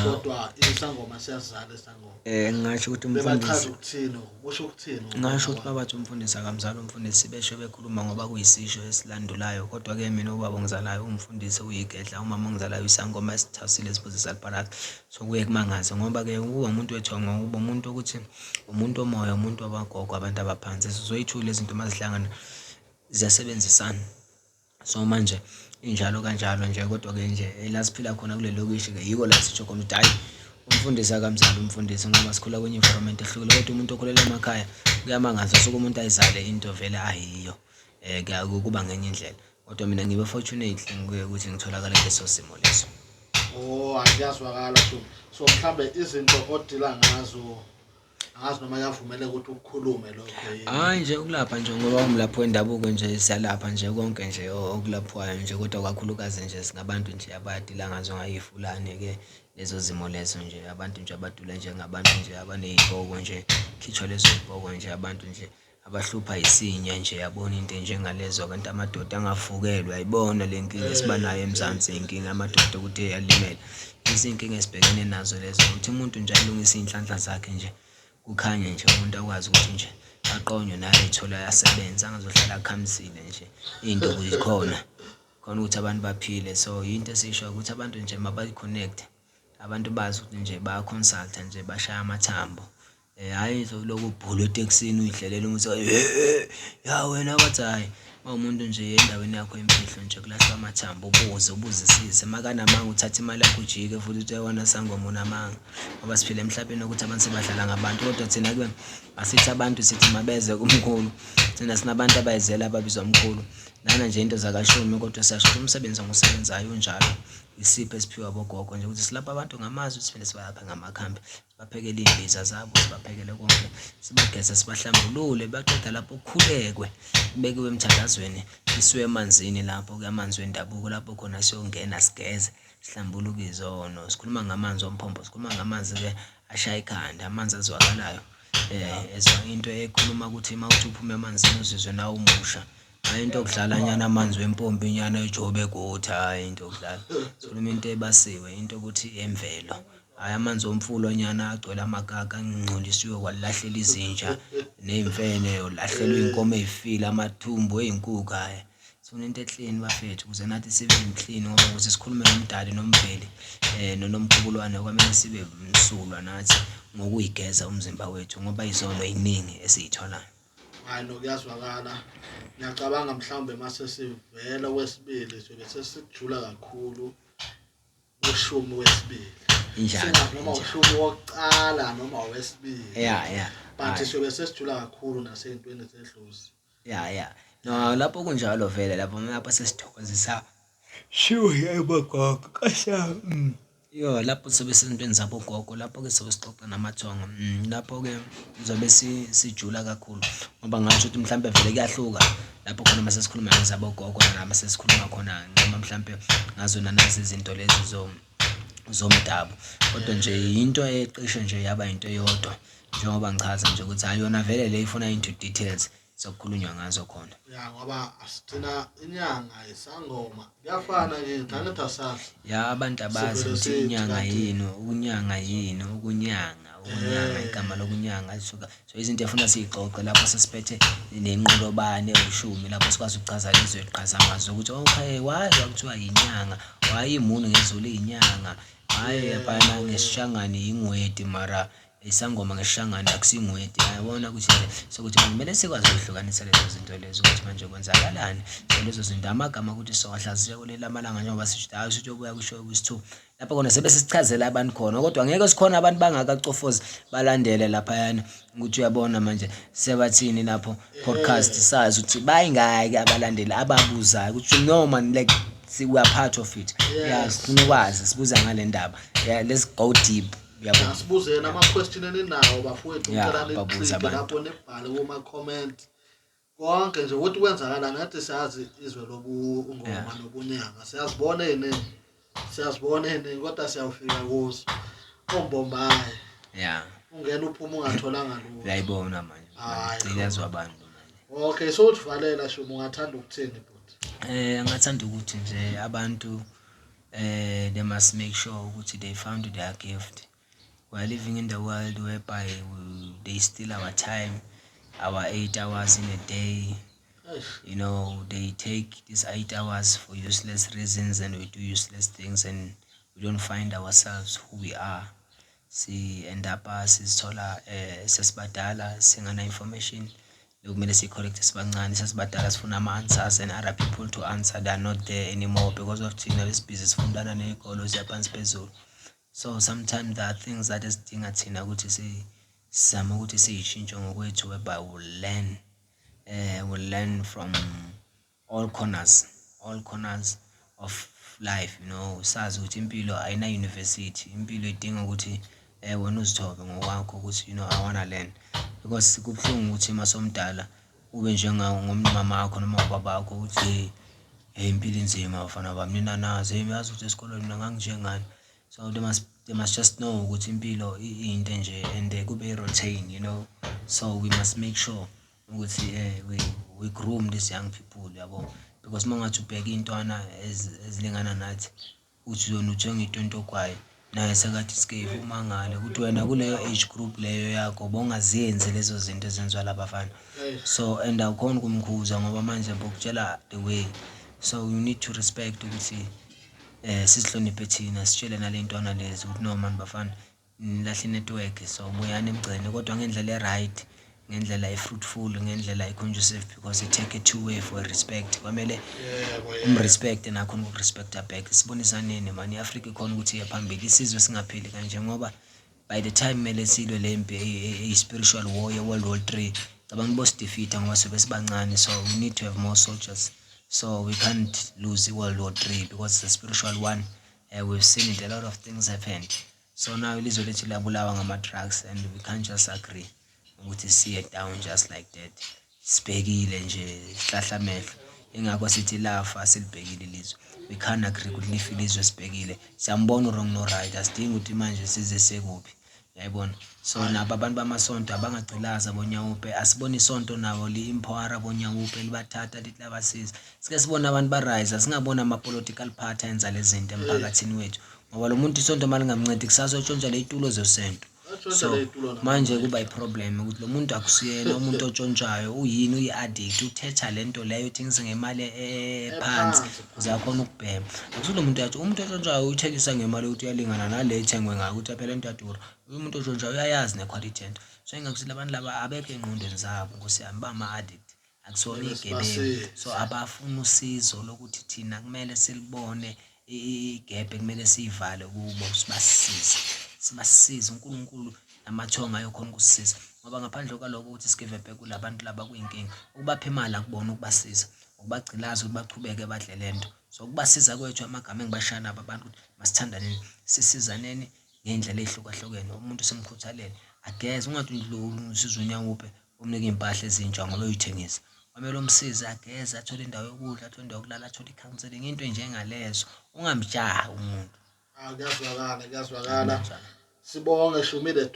kodwa isangoma siyazala isangoma ngingasho ukuthi umfundisi bebachaza ukuthini usho ukuthini ngasho ukuthi babathi umfundisi akamzali umfundisi besho bekhuluma ngoba kuyisisho esilandulayo kodwa-ke mina ubaba ngizalayo umfundisi uyigedla umama ngizalayo isangoma esithasile esiphuzisa liparaka so kuye kumangaze ngoba-ke ukuba umuntu wethongo uba umuntu ukuthi umuntu omoya umuntu wabagogo abantu abaphansi sizoyithula izinto mazihlangana ziyasebenzisana so manje injalo kanjalo nje kodwa-ke nje la siphila khona kule lokishi-ke yiko la sisho khona ukuthi hhayi umfundisi akamzali umfundisi ngoba sikhula kwenye environment ehlukile kodwa umuntu okhulela emakhaya kuyamangaza suke umuntu ayizale into vele ayiyo kuba ngenye indlela kodwa mina ngibe fortunate ukuthi ngitholakala kuleso simo leso. Angiyazwakala so mhlambe izinto odila ngazo noma yavumele ukuthi ukukhulume lokho hayi nje ukulapha nje ngoba umlapho wendabuko nje siyalapha nje konke nje okulaphwayo nje kodwa kakhulukazi nje singabantu nje abadila ngazo ngayifulane-ke lezo zimo lezo nje abantu nje abadula njengabantu nje abaney'bhoko nje khitshwa lezo y'bhoko nje abantu nje abahlupha isinya nje yabona into njengalezo kanti amadoda angavukelwa ayibona le nkinga esibanayo eMzansi inkinga amadoda ukuthi eyalimela izinkinga esibhekene nazo lezo ukuthi umuntu nje alungise iy'nhlanhla zakhe nje kukhanye nje umuntu akwazi ukuthi nje aqonywe naye ayithola yasebenza angazohlala akhamisile nje iy'nto zikhona khona ukuthi abantu baphile so yinto esisho ukuthi abantu nje mabayi-connect abantu bazi ukuthi nje baya-consulta nje bashaya amathambo hhayi lokhu ubhulu etekisini uyihlelela umuthi ya wena wathi hhayi umuntu nje endaweni yakho impihlo nje kulahlwa amathambo ubuzisise makanamanga uthatha imali yakho ujike futhi uthi wona sangoma unamanga ngoba siphila emhlabeni ukuthi abantu sebadlala ngabantu kodwa thina ke asithi abantu sithi mabeze kumkhulu thina sinabantu abayizela ababizwa umkhulu lana nje into zakashumi kodwa siyasho umsebenzi ongusebenzayo unjalo isipho esiphiwa bogogo nje ukuthi silapha abantu ngamazwi siphinde sibayapha ngamakhambi sibaphekele iy'mbiza zabo sibaphekele konke sibageze sibahlambulule baqeda lapho kukhulekwe bekiwe emthandazweni isiwe emanzini lapho-ke amanzi wendabuko lapho khona siyongena sigeze sihlambuluke izono sikhuluma ngamanzi omphombo sikhuluma ngamanzi-ke ashaya ikhanda amanzi azwakalayo ezwa into ekhuluma ukuthi uma uthi uphume emanzini uzizwe nawe umusha hayi into okudlala nyana amanzi wempompi nyana ejobe gotha hayi into okudlala sikhuluma into ebasiwe into ukuthi emvelo hayi amanzi omfulo nyana agcwele amagaga angcolisiwe kwalahlela izinja ney'mfene yolahlelwa iy'nkomo ey'file amathumbu ey'nkukhu hhayi sifuna into eclean bafethu ukuze nathi sibe clean ngoba ukuze sikhulume nomdali nomveli nomkhubulwane kwamele sibe msulwa nathi ngokuyigeza umzimba wethu ngoba izono ey'ningi esiy'tholayo. Hayi nokuyazwakala ngiyacabanga mhlawumbe mase sivela kwesibili sobe sesijula kakhulu ushumi wesibili noma ushumi wokuqala noma wesibili but sobe sesijula kakhulu nasey'ntweni zedlozi no lapho kunjalo vele lapho sesithokozisa shuye bogogo kasha lapho sobe sezintweni zabogogo lapho-ke sobe sixoxa namathongo lapho-ke zobe sijula kakhulu ngoba ngasho ukuthi mhlawumbe vele kuyahluka lapho khona mase sikhuluma ngezabogogo nalama sesikhuluma khona noma mhlawumbe ngazona nazi izinto lezi zomdabu kodwa nje into eqishe nje yaba into eyodwa njengoba ngichaza nje ukuthi ayona vele le ifuna into details sokukhulunywa ngazo khona ngoba asithina inyanga isangoma kuyafana nje ngani thasazi abantu abazi ukuthi inyanga yini ukunyanga igama lokunyanga lisuka so izinto efuna siyixoxe lapho sesiphethe nenqolobane ushumi lapho sikwazi ukuchaza izwe liqhaza amazwi ukuthi okay wazi kuthiwa yinyanga wayimuni ngezulu inyanga hayi yabana ngesishangane ingwedi mara isangoma ngeshangane akusingwedi yabona ukuthi nje sokuthi kumele sikwazi ukuhlukanisa lezo zinto lezo ukuthi manje kwenzakalani lezo zinto amagama ukuthi sowahlaziya kulela amalanga njengoba sithi hayi sithi ubuya kusho kusithu lapho khona sebe sichazela abantu khona kodwa ngeke sikhona abantu bangakacofozi balandele lapha yana ukuthi uyabona manje Sebathini lapho podcast sazi ukuthi bayingaki abalandeli ababuzayo ukuthi no man like we are part of it sifuna ukwazi sibuza ngale ndaba let's go deep sibuze nama-question eninawo bafowethu ucela niqike lapho nebhale kuma-comment konke nje ukuthi kwenzakala nathi siyazi izwe lobungoma nobunyanga siyazibona ey'ningi kodwa siyawufika kuzo ombombayi ungena uphuma ungatholanga lutho uyayibona manje ngigcina abantu manje okay so usivalela Shumi ungathanda ukuthini but ngathanda ukuthi nje abantu they must make sure ukuthi they found their gift. We are living in the world whereby they steal our time, our 8 hours in a day. You know, they take these 8 hours for useless reasons and we do useless things and we don't find ourselves who we are. See, end up sisithola sesibadala singana information. Kumele sicorrect sibancane sesibadala sifuna ama-answers and other people to answer they are not there anymore because of thina besibhizi sifundana ney'kolo ziyaphansi phezulu. So sometimes there are things that esidinga thina ukuthi sizame ukuthi siyishintshe ngokwethu whereby we'll learn from all corners of life, you know. Sazi ukuthi impilo ayina university, impilo idinga ukuthi wena uzithobe ngokwakho ukuthi you know I wanna learn because kubuhlungu ukuthi masomdala ube ngomama wakho noma ubaba wakho ukuthi impilo inzima bafana bami nina nazi yazi ukuthi esikoleni mina nganginjengani. So they must just know ukuthi impilo into nje and kube i-routine, you know. So we must make sure ukuthi we groom these young people yabo because mangathi ubheka intwana ezilingana nathi uthi zona uthenga into okwayo naye sekathi escape umangale ukuthi wena kuleyo age group leyo yakho bongaziyenzi lezo zinto ezenziwa labafana. So and awukhona ukumkhuza ngoba manje bokutshela the way, so you need to respect ukuthi sizihloniphe thina sitshele nalentwana lezi ukuthi no man bafana nilahle network so buyani emgcene kodwa ngendlela right ngendlela fruitful, ngendlela conducive, because it take a two-way for respect. Kwamele respect nakhona ukurespecta back. Sibonisane manje iAfrica ikhona ukuthi iye phambili, isizwe singapheli kanje ngoba by the time mele silwe lempi spiritual war World War 3 cabanga bosidefeata ngoba sobe sibancane, so we need to have more soldiers, so we can't lose World War 3 because it's a spiritual one. We've seen it, a lot of things happened. So now ilizwe lethu labulawa ngama-drugs and we can't just agree ukuthi siye down just like that. Sibhekile nje sihlahla amehlo, ingakho sithi lafa silibhekile ilizwe. We can't agree ukuthi life ilizwe sibhekile, siyambona wrong no right, asidingi ukuthi manje size sekuphi, yayibona. So nabo abantu bamasonto abangagcilaza boNyawupe, asibona isonto nabo li-empower boNyawupe, libathatha lithi labasiza. Sike sibona abantu barise, singabona ama-political party enza lezi zinto emphakathini wethu, ngoba lo muntu isonto mali ngamncedi kusasotshontsha le tulo zosento. So manje kuba iproblem ukuthi lo muntu akusiyena umuntu otshontshayo, uyini, uyi-addict, uthetha lento leyo uthengisa ngemali ephansi uzakhona ukubhema. Akusulo muntu yathi umuntu otshontshayo uthengisa ngemali ukuthi uyalingana nale ethengwe ngayo ukuthi phela into yadura. Umuntu otshontshayo uyayazi nequality ento. So ingakuthi labantu laba abekho engqondweni zabo ngosiyami bama-addict, akusona igebengu. So abafuna usizo lokuthi thina kumele silibone igebe, kumele siyivale kubo, sibasize uNkulunkulu namathonga ayokhona ukusisiza, ngoba ngaphandle kwaloko ukuthi sigive back kulabantu laba kuyinkinga, ukubapha imali akubona ukubasiza, ukubagcilaza ukuthi baqhubeke badle lento. So ukubasiza kwethu amagama engibashaya nabo abantu ukuthi masithandaneni, sisizaneni ngendlela ehlukahlukene, umuntu simkhuthalele. Ageze, ungathi usiza uNyawupe umnika impahla ezintsha ngoba uyithengisa. Kwamele umsize ageze, athole indawo yokudla, athole indawo yokulala, athole i-counseling, into enjengalezo. Ungamjahi umuntu. Kuyazwakala. Sibonge Shumi Da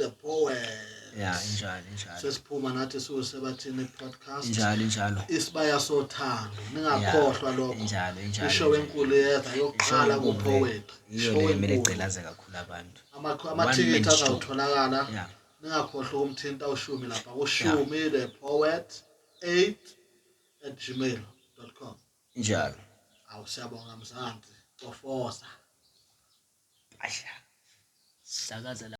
Poet. Injalo. Sesiphuma nathi Sebathini podcast. Injalo. Isibiya Sothando. Ningakhohlwa lokho. Injalo. Ishow enkulu yethu yokuqala kuPoet. Ishow emele igcilaze kakhulu abantu. Ama-ticket azawutholakala. Ningakhohlwa ukumthinta uShumi lapha kuShumi Da Poet 8@gmail.com. Injalo. Awusiyabonga mzansi. Tofosa. Sakaza